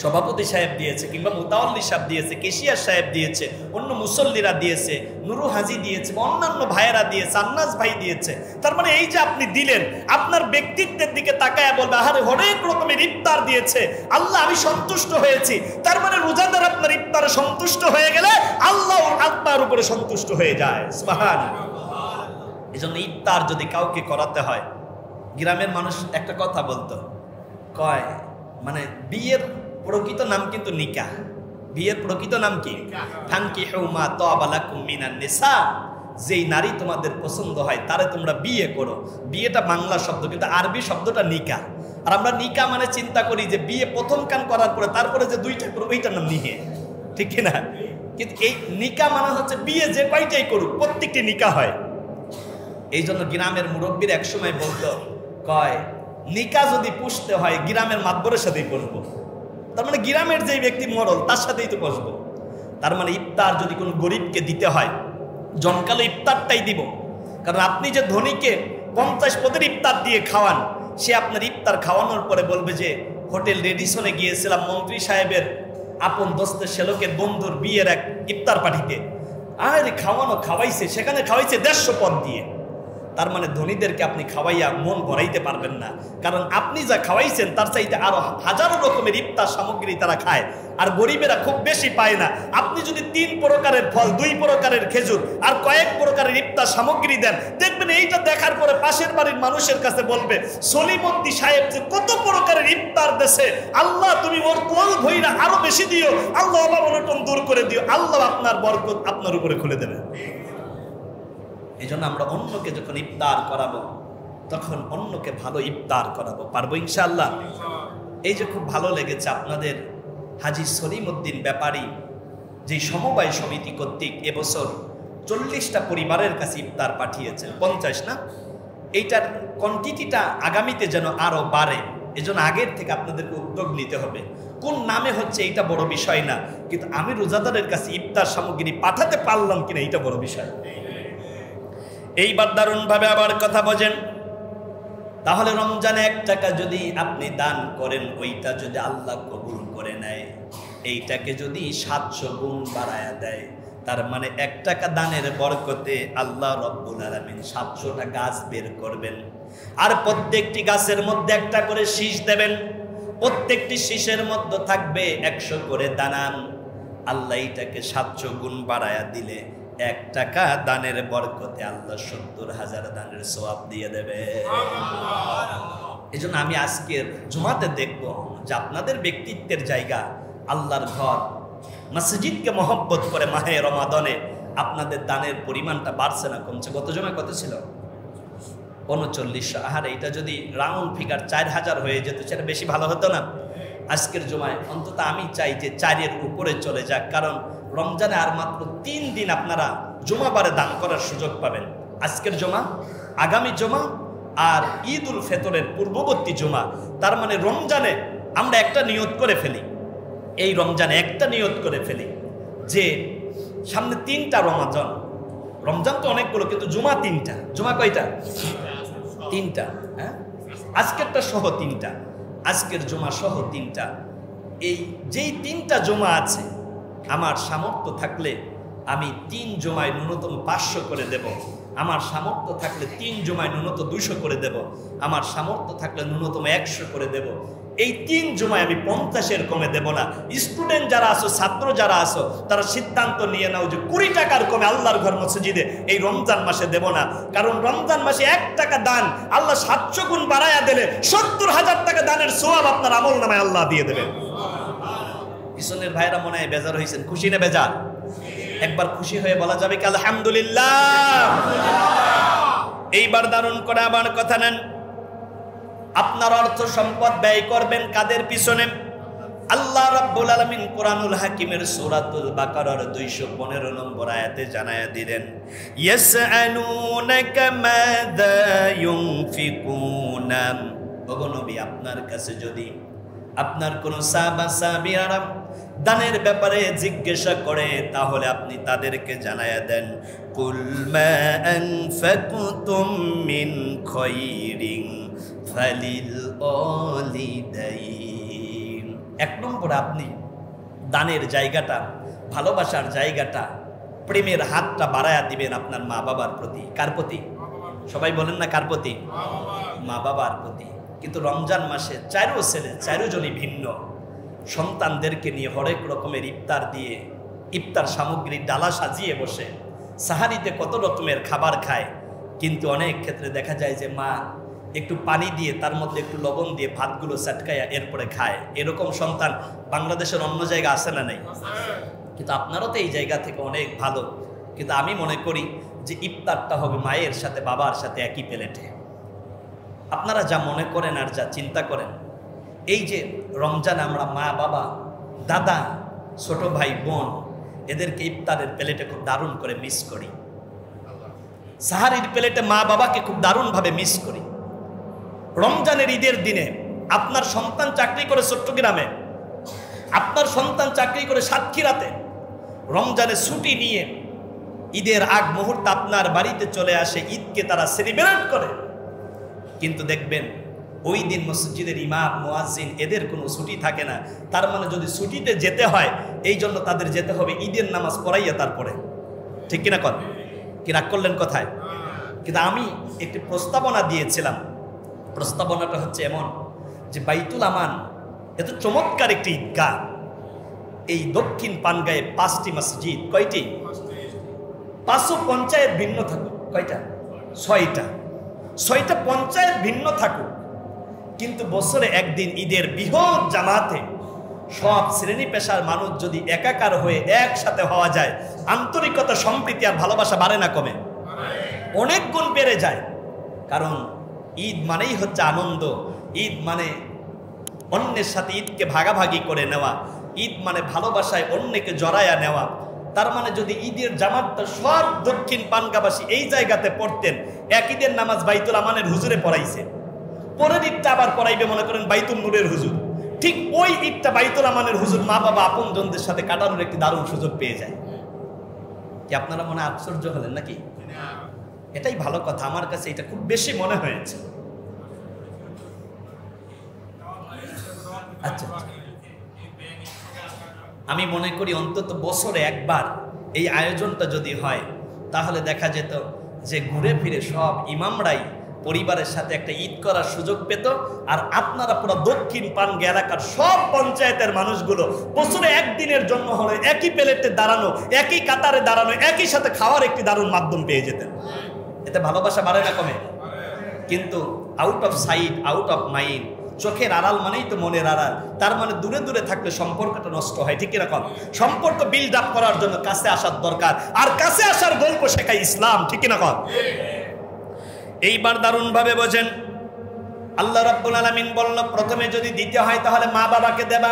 সভাপতি সাহেব দিয়েছে, কিংবা মুতাওয়াল্লি সাহেব দিয়েছে, কেশিয়ার সাহেব দিয়েছে, অন্য মুসল্লিরা দিয়েছে, নুরু হাজি দিয়েছে, অন্যান্য ভাইয়েরা দিয়েছে, আন্নাস ভাই দিয়েছে। তার মানে এই যে আপনি দিলেন, আপনার ব্যক্তিত্বের দিকে তাকায়া বলবে, আরে অনেক রকমের ইফতার দিয়েছে, আল্লাহ আমি সন্তুষ্ট হয়েছি। তার মানে রোজাদার আপনার ইফতারে সন্তুষ্ট হয়ে গেলে আল্লাহ আপনার উপরে সন্তুষ্ট হয়ে যায়। সুবহানাল্লাহ। এই জন্য ইফতার যদি কাউকে করাতে হয়, গ্রামের মানুষ একটা কথা বলতো, কয় মানে বিয়ের প্রকৃত নাম কিন্তু নিকাহ। বিয়ের প্রকৃত নাম কি? ফানকিহু মা তাবা লাকুম মিনান নিসা। যেই নারী তোমাদের পছন্দ হয় তারে তোমরা বিয়ে করো। বিয়েটা বাংলা শব্দ, কিন্তু আরবি শব্দটা নিকাহ। আর আমরা নিকাহ মানে চিন্তা করি যে বিয়ে প্রথম কান করার পরে তারপরে যে 2টা করবো, এইটার নাম নিহে, ঠিক কিনা? কিন্তু এই নিকাহ মানে হচ্ছে বিয়ে যে কয়টাই করুক প্রত্যেকটি নিকাহ হয়। এই জন্য গ্রামের মুরব্বীর একসময় বলতো, কয় নিকাহ যদি পুষতে হয় গ্রামের মাতবরের সাথেই পুষবো। তার মানে গ্রামের যে ব্যক্তি মরল তার সাথেই তো বসবো। তার মানে ইফতার যদি কোনো গরিবকে দিতে হয়, জমকালো ইফতারটাই দিব। কারণ আপনি যে ধনীকে 50 পদের ইফতার দিয়ে খাওয়ান, সে আপনার ইফতার খাওয়ানোর পরে বলবে যে হোটেল রেডিসনে গিয়েছিলাম মন্ত্রী সাহেবের আপন দোস্তের শেলকের বন্ধুর বিয়ের এক ইফতার পার্টিতে, আরে খাওয়াইছে, সেখানে খাওয়াইছে 150 পদ দিয়ে। তার মানে ধনীদেরকে আপনি খাওয়াইয়া মন ভরাইতে পারবেন না, কারণ আপনি যা খাওয়াইছেন তার চাইতে আরো হাজারো রকমের ইফতার সামগ্রী তারা খায়, আর গরিবেরা খুব বেশি পায় না। আপনি যদি 3 প্রকারের ফল, 2 প্রকারের খেজুর আর কয়েক প্রকারের ইফতার সামগ্রী দেন, দেখবেন এইটা দেখার পরে পাশের বাড়ির মানুষের কাছে বলবে, সলিমদ্দি সাহেব যে কত প্রকারের ইফতার দেশে, আল্লাহ তুমি ওর কোল ভইরা আরো বেশি দিও, আল্লাহ অভাব অনটন দূর করে দিও, আল্লাহ আপনার বরকত আপনার উপরে খুলে দেবে। এই জন্য আমরা অন্যকে যখন ইফতার করাবো তখন অন্যকে ভালো ইফতার করাবো, পারবো ইনশাআল্লাহ। এই যে খুব ভালো লেগেছে আপনাদের হাজী সলিমউদ্দিন ব্যাপারী যে সমবায় সমিতি কর্তৃক এবছর 40টা পরিবারের কাছে ইফতার পাঠিয়েছেন। 50 না, এইটার কোয়ান্টিটিটা আগামীতে যেন আরো বাড়ে, এজন্য আগের থেকে আপনাদেরকে উদ্যোগ নিতে হবে। কোন নামে হচ্ছে এইটা বড় বিষয় না, কিন্তু আমি রোজাদারের কাছে ইফতার সামগ্রী পাঠাতে পারলাম কিনা এইটা বড় বিষয়। এইবার দারুণভাবে আবার কথা বোঝেন। তাহলে রমজানে 1 টাকা যদি আপনি দান করেন, ওইটা যদি আল্লাহ কবুল করে নেয়, এইটাকে যদি 700 গুণ বাড়ায়া দেয়, তার মানে 1 টাকা দানের বরকতে আল্লাহ রব্বুল আলামিন 700টা গাছ বের করবেন। আর প্রত্যেকটি গাছের মধ্যে একটা করে শীষ দেবেন, প্রত্যেকটি শীষের মধ্যে থাকবে 100 করে দানা। আল্লাহ এটাকে 700 গুণ বাড়ায়া দিলে 1 টাকা দানের বরকতে আল্লাহ 70,000 দানের সওয়াব দিয়ে দেবে। এই জন্য আমি আজকের জুমাতে দেখব যে আপনাদের ব্যক্তিত্বের জায়গা আল্লাহর ঘর মসজিদকে মহব্বত করে মাহে রমাদানে আপনাদের দানের পরিমাণটা বাড়ছে না কমছে। গত জমা কত ছিল? 3900। আর এটা যদি রাউন্ড ফিগার 4000 হয়ে যেত সেটা বেশি ভালো হতো না? আজকের জমায় অন্তত আমি চাই যে 4-এর উপরে চলে যাক, কারণ রমজানে আর মাত্র 3 দিন আপনারা জমাবারে দান করার সুযোগ পাবেন। আজকের জমা, আগামী জমা আর ঈদ উল ফিতরের পূর্ববর্তী জমা। তার মানে রমজানে আমরা একটা নিয়ত করে ফেলি, এই রমজানে একটা নিয়ত করে ফেলি যে সামনে 3টা রমজান। রমজান তো অনেকগুলো, কিন্তু জুমা 3টা। জুমা কয়টা? 3টা। হ্যাঁ, আজকেরটা সহ 3টা, আজকের জমা সহ 3টা। এই যেই 3টা জমা আছে, আমার সামর্থ্য থাকলে আমি 3 জমায় ন্যূনতম 500 করে দেব। আমার সামর্থ্য থাকলে 3 জমায় ন্যূনতম 200 করে দেব। আমার সামর্থ্য থাকলে ন্যূনতম 100 করে দেব। এই 3 জমায় আমি 50-এর কমে দেব না। স্টুডেন্ট যারা আছো, ছাত্র যারা আছো, তারা সিদ্ধান্ত নিয়ে নাও যে 20 টাকার কমে আল্লাহর ঘর মসজিদে এই রমজান মাসে দেব না। কারণ রমজান মাসে 1 টাকা দান আল্লাহ 700 গুণ বাড়ায়া দিলে 70,000 টাকা দানের সওয়াব আপনার আমল নামায় আল্লাহ দিয়ে দেবেন। পিছনের ভাইরা মনে হয় বেজার হয়েছেন, খুশি না বেজার? একবার খুশি হয়ে বলা যাবে কি আলহামদুলিল্লাহ? এইবার দারুণ করে আবার কথা নেন। আপনার অর্থ সম্পদ ব্যয় করবেন কাদের পিছনে? আল্লাহ রাব্বুল আলামিন কোরআনুল হাকিমের সূরাতুল বাকারার 215 নম্বর আয়াতে জানায়া দিলেন, ইয়াসআলুনাকা মাযা ইউনফিকুনা। ওগো নবী, আপনার কাছে যদি আপনার কোন সাহাবা সাহাবীরা দানের ব্যাপারে জিজ্ঞাসা করে, তাহলে আপনি তাদেরকে জানায়া দেন, কুল মা আনফাকতুম মিন খায়রিন ফালিল ওয়ালিদাইন। 1 নম্বরে আপনি দানের জায়গাটা, ভালোবাসার জায়গাটা, প্রেমের হাতটা বাড়ায়া দিবেন আপনার মা বাবার প্রতি। কার প্রতি? সবাই বলেন না কার প্রতি? মা বাবার প্রতি। কিন্তু রমজান মাসে 4 ছেলে 4 জনই ভিন্ন, সন্তানদেরকে নিয়ে হরেক রকমের ইফতার দিয়ে, ইফতার সামগ্রীর ডালা সাজিয়ে বসে সাহারিতে কত রকমের খাবার খায়, কিন্তু অনেক ক্ষেত্রে দেখা যায় যে মা একটু পানি দিয়ে তার মধ্যে একটু লবণ দিয়ে ভাতগুলো চটকায়া এরপরে খায়। এরকম সন্তান বাংলাদেশের অন্য জায়গা আছে না নাই? কিন্তু আপনারও তো এই জায়গা থেকে অনেক ভালো। কিন্তু আমি মনে করি যে ইফতারটা হবে মায়ের সাথে বাবার সাথে একই প্লেটে। আপনারা যা মনে করেন আর যা চিন্তা করেন, এই যে রমজান আমরা মা বাবা, দাদা, ছোট ভাই বোন এদেরকে ইফতারের প্লেটে খুব দারুণ করে মিস করি। সাহারির প্লেটে মা বাবাকে খুব দারুণভাবে মিস করি। রমজানের ঈদের দিনে আপনার সন্তান চাকরি করে চট্টগ্রামে, আপনার সন্তান চাকরি করে সাতক্ষীরাতে, রমজানে ছুটি নিয়ে ঈদের আগ মুহূর্তে আপনার বাড়িতে চলে আসে, ঈদকে তারা সেলিব্রেট করে। কিন্তু দেখবেন ওই দিন মসজিদের ইমাম, মুয়াজ্জিন এদের কোনো ছুটি থাকে না। তার মানে যদি ছুটিতে যেতে হয়, এই জন্য তাদের যেতে হবে ঈদের নামাজ পড়াইয়া তারপরে। ঠিক কিনা কথা? কি রাগ করলেন কথায়? কিন্তু আমি একটি প্রস্তাবনা দিয়েছিলাম। প্রস্তাবনাটা হচ্ছে এমন যে বাইতুল আমান এত চমৎকার একটি ঈদগাহ, এই দক্ষিণ পানগাঁয়ে 5টি মসজিদ। কয়টি? 500 পঞ্চায়েত ভিন্ন থাকুক। কয়টা? 6টা। 6টা পঞ্চায়েত ভিন্ন থাকুক, কিন্তু বছরে একদিন ঈদের বৃহৎ জামাতে সব শ্রেণী পেশার মানুষ যদি একাকার হয়ে একসাথে হওয়া যায়, আন্তরিকতা, সম্প্রীতি আর ভালোবাসা বাড়ে না কমে? অনেক গুণ বেড়ে যায়। কারণ ঈদ মানেই হচ্ছে আনন্দ। ঈদ মানে অন্যের সাথে ঈদকে ভাগাভাগি করে নেওয়া। ঈদ মানে ভালোবাসায় অন্যকে জড়ায়া নেওয়া। তার মানে যদি ঈদের জামাতটা সব দক্ষিণ পানগাবাসী এই জায়গাতে পড়তেন, এক ঈদের নামাজ বাইতুল আমানের হুজুরে পড়াইছে, পরের ঈদটা আবার পড়াইবে মনে করেন বাইতুল নূরের হুজুর, ঠিক ওই ঈদটা বাইতুল আমানের হুজুর মা বাবা আপনজনদের সাথে কাটানোর একটি দারুণ সুযোগ পেয়ে যায়। কি আপনারা মনে আশ্চর্য হলেন নাকি? এটাই ভালো কথা, আমার কাছে এটা খুব বেশি মনে হয়েছে। আচ্ছা, আমি মনে করি অন্তত বছরে একবার এই আয়োজনটা যদি হয় তাহলে দেখা যেত যে ঘুরে ফিরে সব ইমামরাই পরিবারের সাথে একটা ঈদ করার সুযোগ পেত, আর আপনারা পুরো দক্ষিণ পানগা এলাকার সব পঞ্চায়েতের মানুষগুলো বছরে একদিনের জন্য হলে একই প্লেটে দাঁড়ানো, একই কাতারে দাঁড়ানো, একই সাথে খাওয়ার একটি দারুণ মাধ্যম পেয়ে যেতেন। এতে ভালোবাসা বাড়ে না কমে? কিন্তু out of sight out of mind, চোখের আড়াল মানেই তো মনের আড়াল, তার মানে দূরে দূরে থাকলে সম্পর্কটা নষ্ট হয়, ঠিক এরকম সম্পর্ক বিল্ড আপ করার জন্য কাছে আসার দরকার, আর কাছে আসার গল্প শেখায় ইসলাম, ঠিক না কন? এইবার দারুণ ভাবে বোঝেন, আল্লাহ রাব্বুল আলামিন বলল প্রথমে যদি দিতে হয় তাহলে মা বাবাকে দেবা,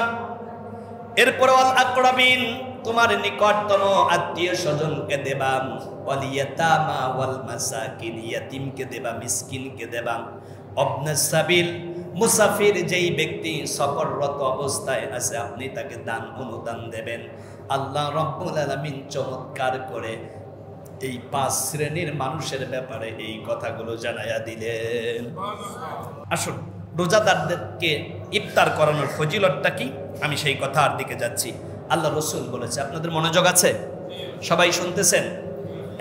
এরপর আল আকরাবিন তোমার নিকটতম আত্মীয় স্বজনকে দেবা, ওয়াল ইয়াতামা ওয়াল মাসাকিন ইয়াতিমকে দেবা, মিসকিনকে দেবা, ইবনাস সাবিল মুসাফির যেই ব্যক্তি সফররত অবস্থায় আছে আপনি তাকে দান অনুদান দেবেন। আল্লাহ রাব্বুল আলামিন চমৎকার করে এই 5 শ্রেণীর মানুষের ব্যাপারে এই কথাগুলো জানায়া দিলেন। আসুন রোজাদারদেরকে ইফতার করানোর ফজিলতটা কি, আমি সেই কথার দিকে যাচ্ছি। আল্লাহ রসুল বলেছে, আপনাদের মনোযোগ আছে? সবাই শুনতেছেন?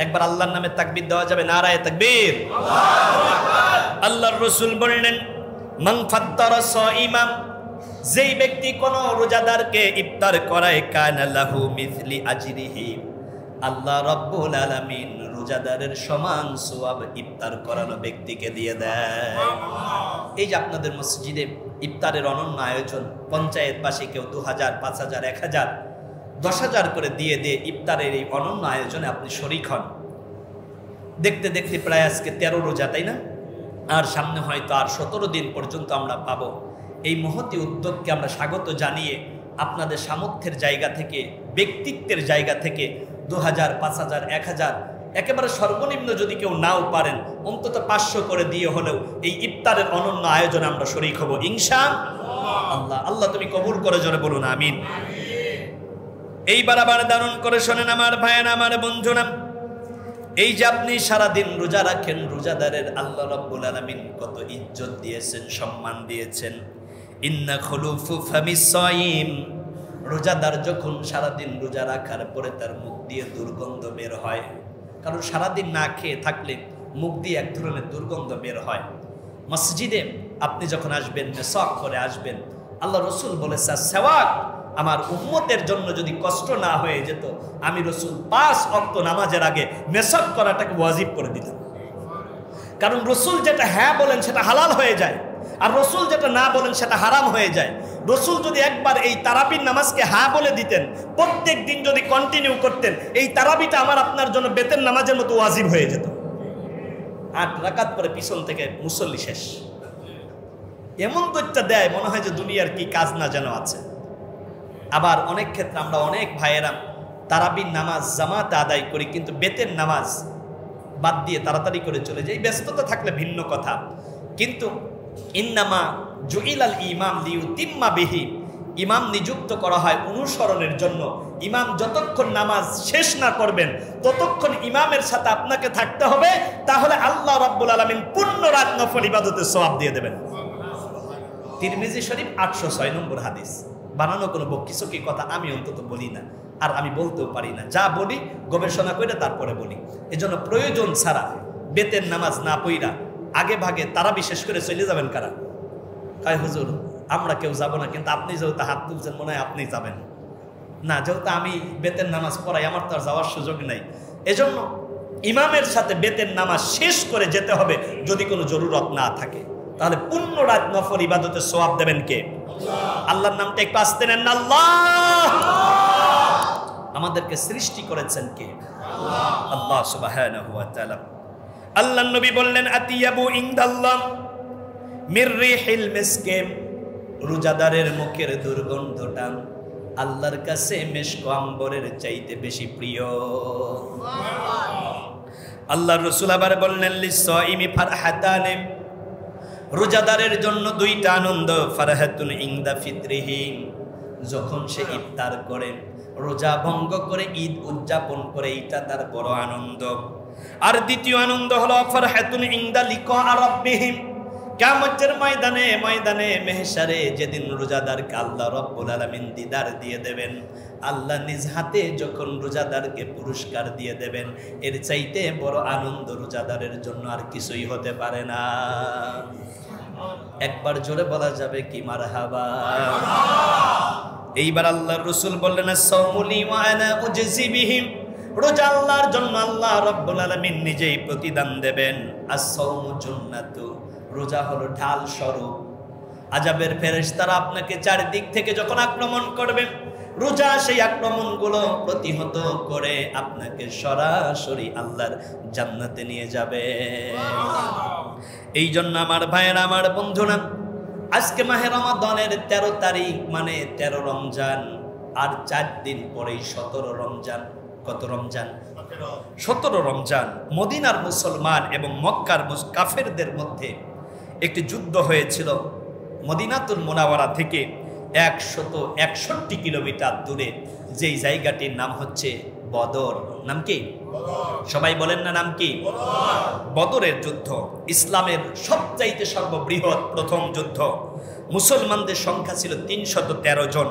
একবার আল্লাহর নামে তাকবীর দেওয়া যাবে? নারায়ে তাকবীর। আল্লাহর রসুল বললেন, মান ফাত্তারা সাইমাম, যেই ব্যক্তি কোন রোজাদারকে ইফতার করায় কানা লাহু মিছলি আজরিহি, আল্লাহ রাব্বুল আলামিন রোজাদারের সমান সওয়াব ইফতার করানো ব্যক্তিকে দিয়ে দেয়। এই যে আপনাদের মসজিদে ইফতারের অনন্য আয়োজন, পঞ্চায়েতবাসী কেউ 2000, 5000, 1000, 10,000 করে দিয়ে ইফতারের এই অনন্য আয়োজনে আপনি শরীক হন। দেখতে দেখতে প্রায় আজকে 13 রোজা, তাই না? আর সামনে হয়তো আর 17 দিন পর্যন্ত আমরা পাবো। এই মহতী উদ্যোগকে আমরা স্বাগত জানিয়ে আপনাদের সামর্থ্যের জায়গা থেকে, ব্যক্তিত্বের জায়গা থেকে 2000, 5000, 1000, একেবারে সর্বনিম্ন যদি কেউ নাও পারেন অন্তত 500 করে দিয়ে হলেও এই ইফতারের অনন্য আয়োজনে আমরা শরীক হব ইনশাআল্লাহ। আল্লাহ তুমি কবুল করে জোরে বলুন আমিন। এইবার আবার দারুণ করে শোনেন আমার ভাইয়েরা, আমার বন্ধুরা, এই যে আপনি সারাদিন রোজা রাখেন, রোজাদারের আল্লাহ রাব্বুল আলামিন কত ইজ্জত দিয়েছেন, সম্মান দিয়েছেন। ইন্না খুলুফু ফামিস সাইম, রোজাদার যখন সারাদিন রোজা রাখার পরে তার মুখ দিয়ে দুর্গন্ধ বের হয়, কারণ সারাদিন না খেয়ে থাকলে মুখ দিয়ে এক ধরনের দুর্গন্ধ বের হয়। মসজিদে আপনি যখন আসবেন মেসাক করে আসবেন। আল্লাহ রসুল বলেছে, সেওয়াক আমার উম্মতের জন্য যদি কষ্ট না হয়ে যেত আমি রসুল 5 ওয়াক্ত নামাজের আগে মেসাক করাটাকে ওয়াজিব করে দিলাম। কারণ রসুল যেটা হ্যাঁ বলেন সেটা হালাল হয়ে যায়, আর রসুল যেটা না বলেন সেটা হারাম হয়ে যায়। রসুল যদি একবার এই তারাবির নামাজকে হ্যাঁ বলে দিতেন, প্রত্যেক দিন যদি কন্টিনিউ করতেন, এই তারাবিটা আমার আপনার জন্য বেতের নামাজের মতো ওয়াজিব হয়ে যেত। 8 রাকাত পরে পিছন থেকে মুসল্লি শেষ। এমন দৈত্যা দেয় মনে হয় যে দুনিয়ার কি কাজ না যেন আছে। আবার অনেক ক্ষেত্রে আমরা অনেক ভাইয়েরা তারাবির নামাজ জামাতে আদায় করি, কিন্তু বেতের নামাজ বাদ দিয়ে তাড়াতাড়ি করে চলে যাই। ব্যস্ততা থাকলে ভিন্ন কথা, কিন্তু ইন্নামা জুইলাল ইমাম লিউতিম্মা বিহি, ইমাম নিযুক্ত করা হয় অনুসরণের জন্য। ইমাম যতক্ষণ নামাজ শেষ না করবেন ততক্ষণ ইমামের সাথে আপনাকে থাকতে হবে, তাহলে আল্লাহ রাব্বুল আলামিন পূর্ণ রাত নফল ইবাদতের সওয়াব দিয়ে দেবেন। তিরমিজি শরীফ 806 নম্বর হাদিস। বানানো কোনো বক্তৃতার কথা আমি অন্তত বলি না, আর আমি বলতেও পারি না। যা বলি গবেষণা করে তারপরে বলি। এজন্য প্রয়োজন ছাড়া বেতের নামাজ না পইরা আগে ভাগে তারা বিশেষ করে চলে যাবেন কারা? কয় হুজুর আমরা কেউ যাব না, কিন্তু আপনি যেহেতু হাত তুলছেন মনে হয় আপনি যাবেন না। যেহেতু আমি বেতের নামাজ পড়াই আমার তো আর যাওয়ার সুযোগ নেই। এজন্য ইমামের সাথে বেতের নামাজ শেষ করে যেতে হবে যদি কোনো জরুরত না থাকে। তাহলে পূর্ণ রাত নফল ইবাদতের সওয়াব দেবেন কে? আল্লাহর নামটা একটু আসতে নেন না। আল্লাহ। আমাদেরকে সৃষ্টি করেছেন কে? আল্লাহ সুবহানাহু ওয়া তাআলা। আল্লাহর নবী বললেন, আতিয়াবু ইনদাল্লাহ মির রিহিল মিসকে, রোজাদারের মুখের দুর্গন্ধটা আল্লাহর কাছে মেশক আম্বরের চাইতে বেশি প্রিয়। আল্লাহর রাসূল আবার বললেন লিসাইমি ফারহাতানে, রোজাদারের জন্য দুইটা আনন্দ, ফারহাতুন ইনদা ফিতরিহি, যখন সে ইফতার করে, রোজা ভঙ্গ করে ঈদ উদযাপন করে, এটা তার বড় আনন্দ। আর দ্বিতীয় আনন্দ হলো ফারহাতুন ইনদা লিকা রাব্বিহিম, কিয়ামতের ময়দানে মেহশারে যেদিন রোজাদারকে আল্লাহ রাব্বুল আলামিন দিদার দিয়ে দেবেন, আল্লাহ নিজ হাতে যখন রোজাদারকে পুরস্কার দিয়ে দেবেন, এর চাইতে বড় আনন্দ রোজাদারের জন্য আর কিছুই হতে পারে না। একবার জোরে বলা যাবে কি মারহাবা। এইবার আল্লাহর রাসূল বললেন আস-সাওমু লি ওয়া আনা উজজি বিহি, রোজা আল্লাহর জন্য, আল্লাহ রাব্বুল আলামিন নিজেই প্রতিদান দেবেন। আস-সাওমু জান্নাতু, রোজা হলো ঢাল স্বরূপ। আযাবের ফেরেশতারা আপনাকে চারদিক থেকে যখন আক্রমণ করবে, রোজা সেই আক্রমণগুলো প্রতিহত করে আপনাকে সরাসরি আল্লাহর জান্নাতে নিয়ে যাবে। এই জন্য আমার ভাইয়েরা, আমার বন্ধুরা, আজকে মাহে রমাদানের 13 তারিখ মানে 13 রমজান, আর 4 দিন পরেই 17 রমজান। কত রমজান? 17 রমজান। মদিনার মুসলমান এবং মক্কার কাফেরদের মধ্যে একটি যুদ্ধ হয়েছিল। মদিনাতুল মুনাওয়ারা থেকে 161 কিলোমিটার দূরে যেই জায়গাটির নাম হচ্ছে বদর। নাম কি? সবাই বলেন না, নাম কি? বদরের যুদ্ধ ইসলামের সবচাইতে সর্ববৃহৎ প্রথম যুদ্ধ। মুসলমানদের সংখ্যা ছিল 313 জন।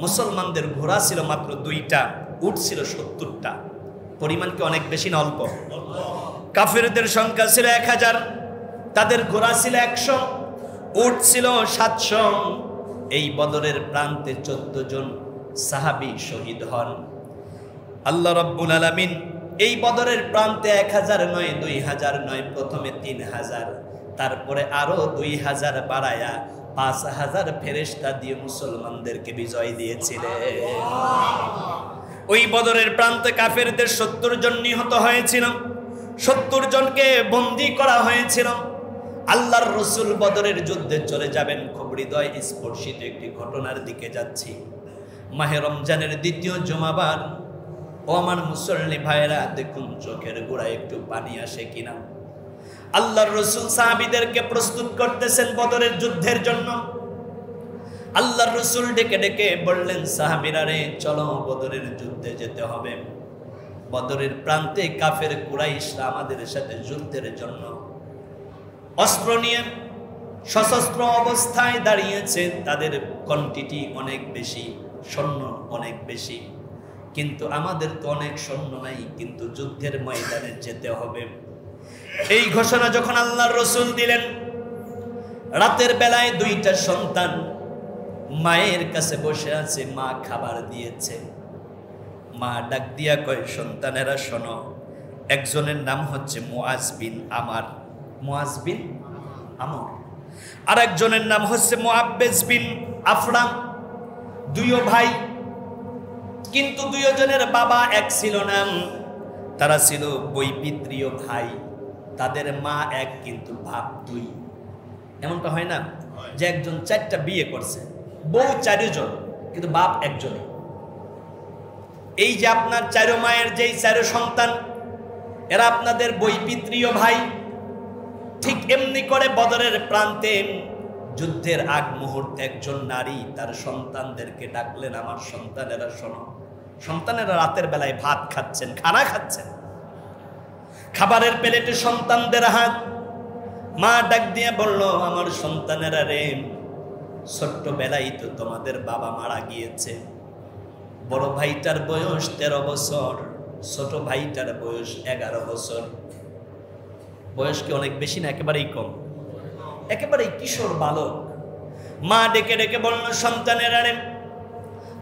মুসলমানদের ঘোড়া ছিল মাত্র 2টা, উট ছিল 70টা। পরিমাণ কি অনেক বেশি না অল্প? কাফেরদের সংখ্যা ছিল 1000, তাদের ঘোড়া ছিল 100, উট ছিল 700। এই বদরের প্রান্তে 14 জন সাহাবী শহীদ হন। আল্লাহ রাব্বুল আলামিন এই বদরের প্রান্তে 1000 নয়, 2000 নয়, প্রথমে 3000, তারপরে আরো 2000 বাড়ায়া 5000 ফেরেশতা দিয়ে মুসলমানদেরকে বিজয় দিয়েছিলেন। ওই বদরের প্রান্তে কাফেরদের 70 জন নিহত হয়েছিল, 70 জনকে বন্দী করা হয়েছিল। আল্লাহর রাসূল বদরের যুদ্ধে চলে যাবেন। খুব হৃদয় স্পর্শিত একটি ঘটনার দিকে যাচ্ছি। মাহে রমজানের দ্বিতীয় জুমাবার, ও আমার মুসল্লি ভাইরা, দেখুন চোখের গোড়ায় একটু পানি আসে কিনা। আল্লাহর রাসূল সাহাবীদেরকে প্রস্তুত করতেছেন বদরের যুদ্ধের জন্য। আল্লাহর রাসূল ডেকে ডেকে বললেন, সাহাবীরা রে, চলো বদরের যুদ্ধে যেতে হবে। বদরের প্রান্তে কাফের কুরাইশরা আমাদের সাথে যুদ্ধের জন্য অস্ত্র নিয়ে সশস্ত্র অবস্থায় দাঁড়িয়েছে। তাদের কোয়ান্টিটি অনেক বেশি, সৈন্য অনেক বেশি, কিন্তু আমাদের তো অনেক সৈন্য নাই, কিন্তু যুদ্ধের ময়দানে যেতে হবে। এই ঘোষণা যখন আল্লাহর রাসূল দিলেন, রাতের বেলায় 2টা সন্তান মায়ের কাছে বসে আছে, মা খাবার দিয়েছে। মা ডাক দিয়া কয়, সন্তানেরা শোনো, একজনের নাম হচ্ছে মুআজ বিন আমর, মুআজ বিন আমর, আর একজনের নাম হচ্ছে মুআব্বিজ বিন আফরা। দুইও ভাই, কিন্তু দুইজনের বাবা এক ছিল না। তারা ছিল বৈপিত্রীয় ভাই, তাদের মা এক কিন্তু বাপ 2। এমনটা হয় না যে একজন 4টা বিয়ে করছে, বউ 4 জন, কিন্তু বাপ একজনই। এই যে আপনার 4 মায়ের যেই 4 সন্তান, এরা আপনাদের বৈপিত্রীয় ভাই। ঠিক এমনি করে বদরের প্রান্তে যুদ্ধের আগ মুহূর্তে একজন নারী তার সন্তানদেরকে ডাকলেন, আমার সন্তানেরা শোনো। সন্তানেরা রাতের বেলায় ভাত খাচ্ছেন, খানা খাচ্ছেন, খাবারের প্লেটে সন্তানদের হাত। মা ডাক দিয়ে বলল, আমার সন্তানেরা রে, ছোট্ট বেলায় তো তোমাদের বাবা মারা গিয়েছে। বড় ভাইটার বয়স 13 বছর, ছোট ভাইটার বয়স 11 বছর। বয়স কি অনেক বেশি না একেবারেই কম? একেবারেই কিশোর বালক। মা ডেকে ডেকে বলল, সন্তানেরা রে,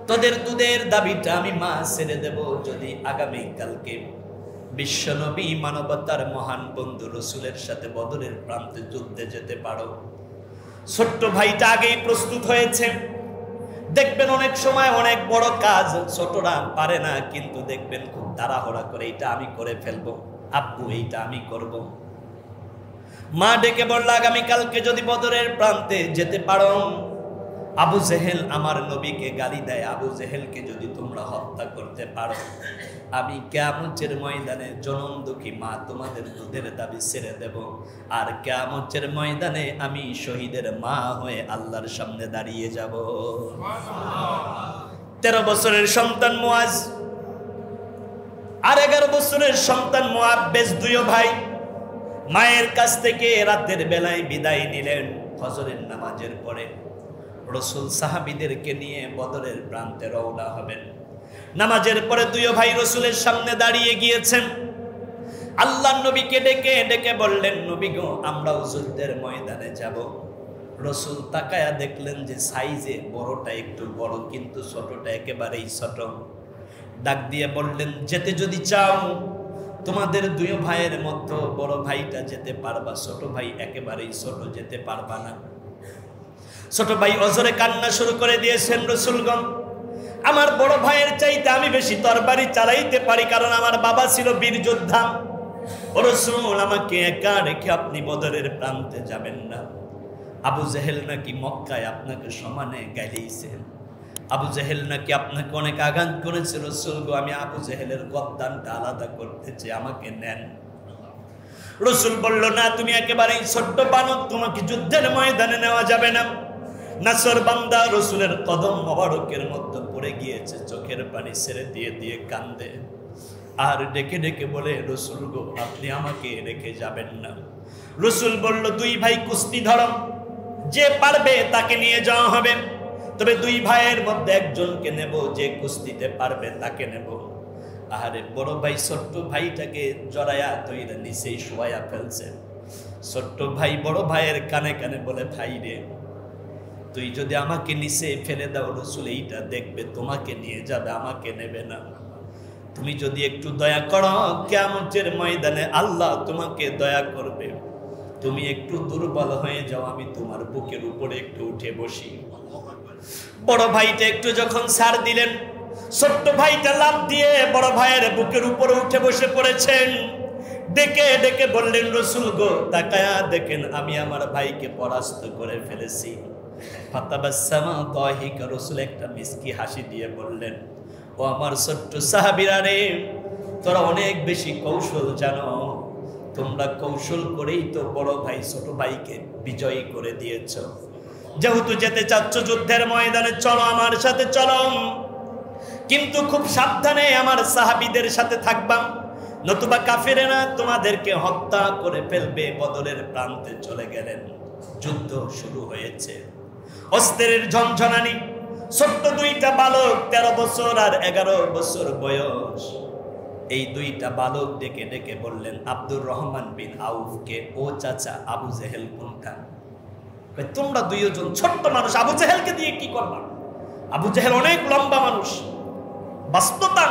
তোদের দুধের দাবিটা আমি মা ছেড়ে দেব যদি আগামীকালকে বিশ্বনবী মানবতার মহান বন্ধু রাসূলের সাথে বদরের প্রান্তে যুদ্ধে যেতে পারো। ছোট্ট ভাইটা আগেই প্রস্তুত হয়েছে। দেখবেন অনেক সময় অনেক বড় কাজ ছোটরা পারে না, কিন্তু দেখবেন খুব তাড়াহুড়া করে, এটা আমি করে ফেলবো, আব্বু এইটা আমি করব। মা ডেকে বলল, আগামীকালকে যদি বদরের প্রান্তে যেতে পারো, আবু জেহেল আমার নবীকে গালি দেয়, আবু জেহেলকে যদি তোমরা হত্যা করতে পারো, আমি কিয়ামতের ময়দানে জনম দুঃখী মা তোমাদের দুধের দাবি ছেড়ে দেব, আর কিয়ামতের ময়দানে আমি শহীদের মা হয়ে আল্লাহর সামনে দাঁড়িয়ে যাব। 13 বছরের সন্তান মুয়াজ আর 11 বছরের সন্তান মুআব্বিস, দুই ভাই মায়ের কাছ থেকে রাতের বেলায় বিদায় নিলেন। ফজরের নামাজের পরে রাসূল সাহাবীদেরকে নিয়ে বদরের প্রান্তে রওনা হবেন। নামাজের পরে দুই ভাই রাসূলের সামনে দাঁড়িয়ে গিয়েছেন। আল্লাহর নবীকে ডেকে ডেকে বললেন, নবী গো, আমরাও যুদ্ধের ময়দানে যাব। রাসূল তাকায়া দেখলেন যে সাইজে বড়টা একটু বড়, কিন্তু ছোটটা একেবারেই ছোট। ডাক দিয়ে বললেন, যেতে যদি চাও তোমাদের দুই ভাইয়ের মধ্যে বড় ভাইটা যেতে পারবা, ছোট ভাই একেবারেই ছোট, যেতে পারবা না। ছোট ভাই অজরে কান্না শুরু করে দিয়েছেন, রাসূলগণ আমার বড় ভাইয়ের চাইতে আমি বেশি তরবারি চালাইতে পারি, কারণ আমার বাবা ছিল বীর যোদ্ধা। ও রাসূল, আমাকে একা রেখে আপনি বদরের প্রান্তে যাবেন না। আবু জেহেল নাকি মক্কায় আপনাকে সমানে গাইলেইছে, আবু জেহেল নাকি আপনাকে অনেক আঘাত করেছে। রাসূল গো, আমি আবু জেহেলের গদ্দানটা আলাদা করতে চাই, আমাকে নেন। রাসূল বলল, না, তুমি একেবারেই ছোট্ট বানর, তোমাকে যুদ্ধের ময়দানে নেওয়া যাবে না। নাসর বান্দা রাসূলের কদম মোবারকের মধ্যে পড়ে গিয়েছে, চোখের পানি ছেড়ে দিয়ে দিয়ে কান্দে আর ডেকে ডেকে বলে, রাসূল গো, আপনি আমাকে রেখে যাবেন না। রাসূল বলল, দুই ভাই কুস্তি ধরো, যে পারবে তাকে নিয়ে যাওয়া হবে, তবে দুই ভাইয়ের মধ্যে একজনকে নেব, যে কুস্তিতে পারবে তাকে নেব। আহারে বড় ভাই ছোট্ট ভাইটাকে জড়ায়া তৈরি নিচেই শোয়া ফেলছে। ছোট্ট ভাই বড় ভাইয়ের কানে কানে বলে, ভাই রে, তুই যদি আমাকে নিচে ফেলে দাও, রাসূল এইটা দেখবে, তোমাকে নিয়ে যাবে, আমাকে নেবে না। তুমি যদি একটু দয়া করো, কিয়ামতের ময়দানে আল্লাহ তোমাকে দয়া করবে। তুমি একটু দুর্বল হয়ে যাও, আমি তোমার বুকের উপরে একটু উঠে বসি। বড় ভাইটা একটু যখন ছাড় দিলেন, ছোট্ট ভাইটা লাফ দিয়ে বড় ভাইয়ের বুকের উপরে উঠে বসে পড়েছেন। ডেকে ডেকে বললেন, রাসূল গো, তাকায়া দেখেন আমি আমার ভাইকে পরাস্ত করে ফেলেছি। ফাতাবাসসামা দাহিকা, রাসূল একটা মিষ্টি হাসি দিয়ে বললেন, ও আমার ছোট্ট সাহাবীরা রে, তোরা অনেক বেশি কৌশল জানো, তোমরা কৌশল করেই তো বড় ভাই ছোট ভাইকে বিজয়ী করে দিয়েছ। যেহেতু যেতে চাচ্ছ যুদ্ধের ময়দানে, চলো আমার সাথে চলো, কিন্তু খুব সাবধানে আমার সাহাবীদের সাথে থাকবা, নতুবা কাফেরেরা তোমাদেরকে হত্যা করে ফেলবে। বদরের প্রান্তে চলে গেলেন। যুদ্ধ শুরু হয়েছে, অস্ত্রের ঝনঝনানি। ছোট্ট দুইটা বালক, 13 বছর আর 11 বছর বয়স, এই দুইটা বালক ডেকে ডেকে বললেন আব্দুর রহমান বিন আউফকে, ও চাচা, আবু জেহেল কোনটা? তোমরা দুইজন ছোট্ট মানুষ, আবু জেহেলকে দিয়ে কি করবা? আবু জেহেল অনেক লম্বা মানুষ, বাস্তবতা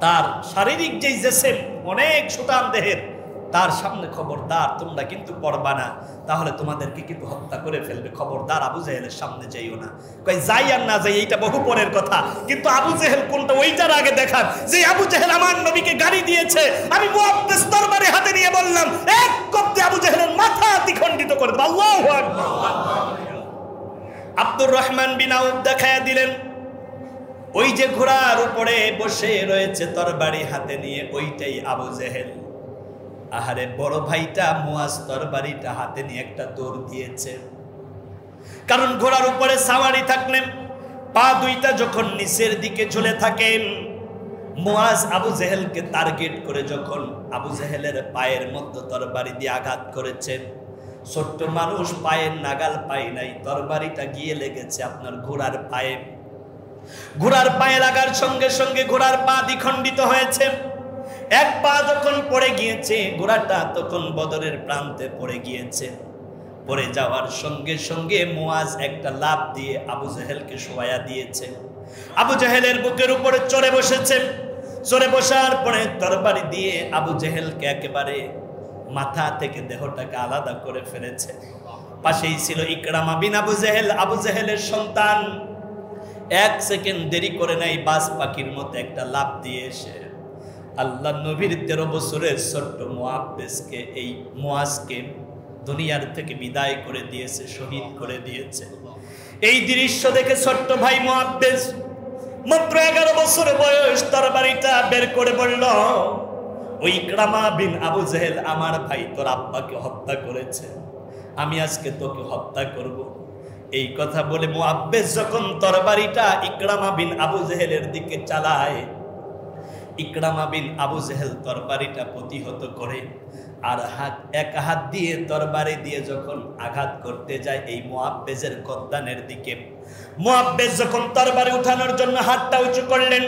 তার শারীরিক যেই জেসেম, অনেক সুঠাম দেহের, তার সামনে খবরদার তোমরা কিন্তু পড়বা না, তাহলে তোমাদেরকে কিন্তু হত্যা করে ফেলবে। খবরদার আবু জেহেলের সামনে যাইও না। কই যাই আর না যাই এইটা বহু পরের কথা, কিন্তু আবু জেহেল কোনটা ওইটার আগে দেখান যে আবু জেহেল আমার নবীকে গালি দিয়েছে। আমি মুআব্বিস তরবারি হাতে নিয়ে বললাম, এক কপ্তে আবু জেহেলের মাথা দ্বিখণ্ডিত করে দেব। আল্লাহু আকবার। আব্দুর রহমান বিন আউফ দেখায়া দিলেন, ওই যে ঘোড়ার উপরে বসে রয়েছে তরবারি হাতে নিয়ে, ওইটাই আবু জেহেল। আহারে বড় ভাইটা মুয়াজ তরবারিটা হাতে নিয়ে একটা দৌড় দিয়েছে, কারণ ঘোড়ার উপরে সাওয়ারি থাকলেন, পা দুইটা যখন নিচের দিকে ঝুলে থাকেন, মুয়াজ আবু জেহেলকে টার্গেট করে যখন আবু জেহেলের পায়ের মধ্যে তরবারি দিয়ে আঘাত করেছেন, ছোট্ট মানুষ পায়ের নাগাল পায় নাই, তরবারিটা গিয়ে লেগেছে আপনার ঘোড়ার পায়ে। ঘোড়ার পায়ে লাগার সঙ্গে সঙ্গে ঘোড়ার পা দ্বিখণ্ডিত হয়েছে। এক পা যখন পড়ে গিয়েছে, ঘোড়াটা তখন বদরের প্রান্তে পড়ে গিয়েছে। পড়ে যাওয়ার সঙ্গে সঙ্গে মুয়াজ একটা লাফ দিয়ে আবু জেহেলকে শোয়া দিয়েছে। আবু জেহেলের বুকের উপরে চড়ে বসেছে। চড়ে বসার পরে তরবারি দিয়ে আবু জেহেলকে একেবারে মাথা থেকে দেহটাকে আলাদা করে ফেলেছে। পাশেই ছিল ইকরামা বিন আবু জেহেল, আবু জেহেলের সন্তান। 1 সেকেন্ড দেরি করে নাই, বাজ পাখির মতো একটা লাফ দিয়ে এসে আল্লাহ নবীর 13 বছরের ছোট্ট মুআব্বিসকে, এই মুয়াজকে দুনিয়ার থেকে বিদায় করে দিয়েছে, শহীদ করে দিয়েছে। এই দৃশ্য দেখে ছোট্ট ভাই মুআব্বিজ মাত্র 11 বছর বয়স তরবারিটা বের করে বলল, ওই ইকরামা বিন আবু জেহেল আমার ভাই তোর আব্বাকে হত্যা করেছে, আমি আজকে তোকে হত্যা করব। এই কথা বলে মুআব্বিজ যখন তরবারিটা ইকরামা বিন আবু জেহেলের দিকে চালায়, ইকরামা বিন আবু জেহেল তরবারিটা প্রতিহত করে আর এক হাত দিয়ে তরবারি দিয়ে যখন আঘাত করতে যায় এই মুআব্বিজের গর্দানের দিকে, মুআব্বিজ যখন তরবারি উঠানোর জন্য হাতটা উঁচু করলেন,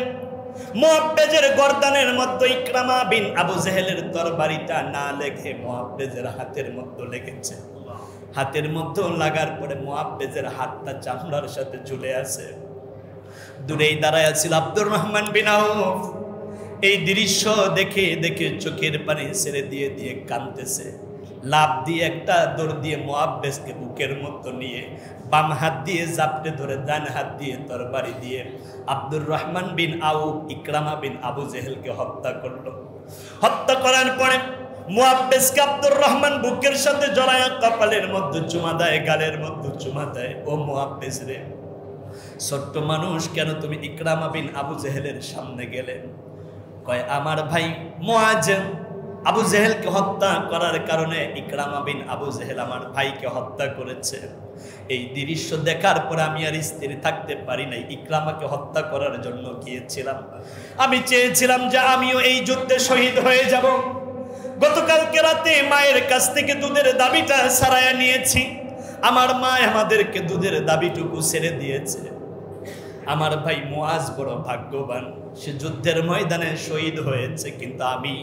মুআব্বিজের গর্দানের মধ্যে ইকরামা বিন আবু জেহেলের তরবারিটা না লেগে মুআব্বিজের হাতের মধ্যে লেগেছে। হাতের মধ্যে লাগার পরে মুআব্বিজের হাতটা চামড়ার সাথে ঝুলে আছে। দূরেই দাঁড়ায় ছিল আব্দুর রহমান বিন আউফ। এই দৃশ্য দেখে দেখে চোখের পানি ছেড়ে দিয়ে দিয়ে কাঁদতেছে। লাভ দিয়ে একটা দৌড় দিয়ে মুআব্বিজকে বুকের মধ্যে নিয়ে বাম হাত দিয়ে জাপটে ধরে ডান হাত দিয়ে তরবারি দিয়ে আব্দুর রহমান বিন আউফ ইকরামা বিন আবু জেহেলকে হত্যা করলো। হত্যা করার পরে মুআব্বিজকে আব্দুর রহমান বুকের সাথে জড়ায়া কপালের মধ্যে চুমা দেয়, গালের মধ্যে চুমা দেয়। ও মুআব্বিজ রে, ছোট্ট মানুষ, কেন তুমি ইকরামা বিন আবু জেহেলের সামনে গেলেন? কয় আমার ভাই মুআজ আবু জেহেলকে হত্যা করার কারণে ইকরামা বিন আবু জেহেল আমার ভাইকে হত্যা করেছে। এই দৃশ্য দেখার পর আমি আর স্থির থাকতে পারি নাই, ইকরামাকে হত্যা করার জন্য গিয়েছিলাম। আমি চেয়েছিলাম যে আমিও এই যুদ্ধে শহীদ হয়ে যাব। গতকালকে রাতে মায়ের কাছ থেকে দুধের দাবিটা ছাড়াইয়া নিয়েছি। আমার মা আমাদেরকে দুধের দাবিটুকু ছেড়ে দিয়েছে। আমার ভাই মুআজ বড় ভাগ্যবান, সে যুদ্ধের ময়দানে শহীদ হয়েছে, কিন্তু আমি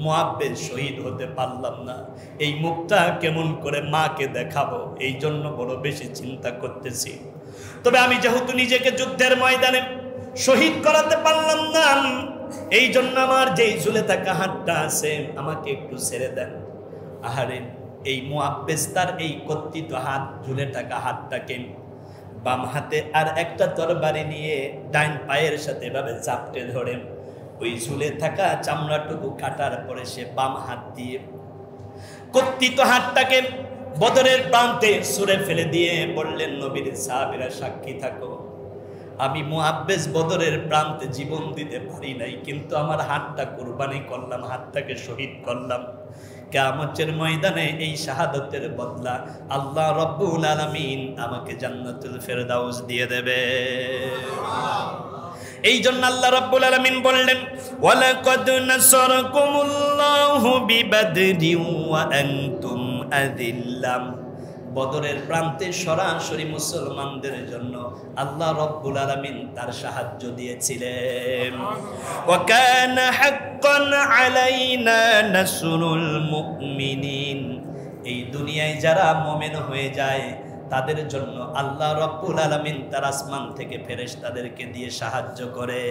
মুআব্বিজ শহীদ হতে পারলাম না। এই মুখটা কেমন করে মাকে দেখাবো, এই জন্য বড় বেশি চিন্তা করতেছি। তবে আমি যেহেতু নিজেকে যুদ্ধের ময়দানে শহীদ করাতে পারলাম না, এই জন্য আমার যেই ঝুলে থাকা হাতটা আছে আমাকে একটু ছেড়ে দেন। আহারে, এই মুআব্বিজ তার এই কর্তৃত হাত, ঝুলে থাকা হাতটাকে বাম হাতে আর একটা তরবারি নিয়ে ডাইন পায়ের সাথে এভাবে চাপটে ধরে ওই ঝুলে থাকা চামড়াটুকু কাটার পরে সে বাম হাত দিয়ে কর্তৃত হাতটাকে বদরের প্রান্তে ছুঁড়ে ফেলে দিয়ে বললেন, নবীর সাহাবীরা সাক্ষী থাকো, আমি মুআব্বিজ বদরের প্রান্তে জীবন দিতে পারি নাই, কিন্তু আমার হাতটা কুরবানি করলাম, হাতটাকে শহীদ করলাম। কিয়ামতের ময়দানে এই শাহাদাতের বদলা আল্লাহ রাব্বুল আলামিন আমাকে জান্নাতুল ফেরদাউস দিয়ে দেবে। এই জন্য আল্লাহ রাব্বুল আলামিন বললেন, ওয়ালাকাদ নাসারাকুমুল্লাহু বিবাদরি ওয়া আনতুম আযিল্লাম। বদরের প্রান্তে সরাসরি মুসলমানদের জন্য আল্লাহ রাব্বুল আলামিন তার সাহায্য দিয়েছিলেন। ওয়া কানা হাক্কান আলাইনা নাসরুল মুমিনিন। এই দুনিয়ায় যারা মুমিন হয়ে যায় তাদের জন্য আল্লাহ রাব্বুল আলামিন তার আসমান থেকে ফেরেশতাদেরকে দিয়ে সাহায্য করে।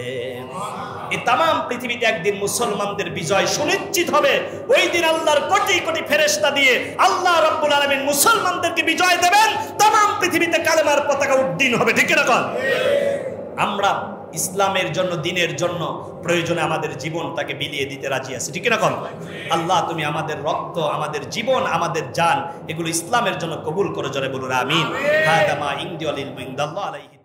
এই तमाम পৃথিবীতে একদিন মুসলমানদের বিজয় সুনিশ্চিত হবে। ওই দিন আল্লাহর কোটি কোটি ফেরেশতা দিয়ে আল্লাহ রাব্বুল আলামিন মুসলমানদেরকে বিজয় দেবেন। तमाम পৃথিবীতে কালেমার পতাকা উড্ডীন হবে। ঠিক না কথা? আমরা ইসলামের জন্য, দিনের জন্য প্রয়োজনে আমাদের জীবনটাকে বিলিয়ে দিতে রাজি আছি। ঠিক না কথা? আল্লাহ তুমি আমাদের রক্ত, আমাদের জীবন, আমাদের জান এগুলো ইসলামের জন্য কবুল করে, জোরে বলুন আমিন। হাদা মা ইনদি ওয়াল ইলমু ইনদাল্লাহ আলাইহি।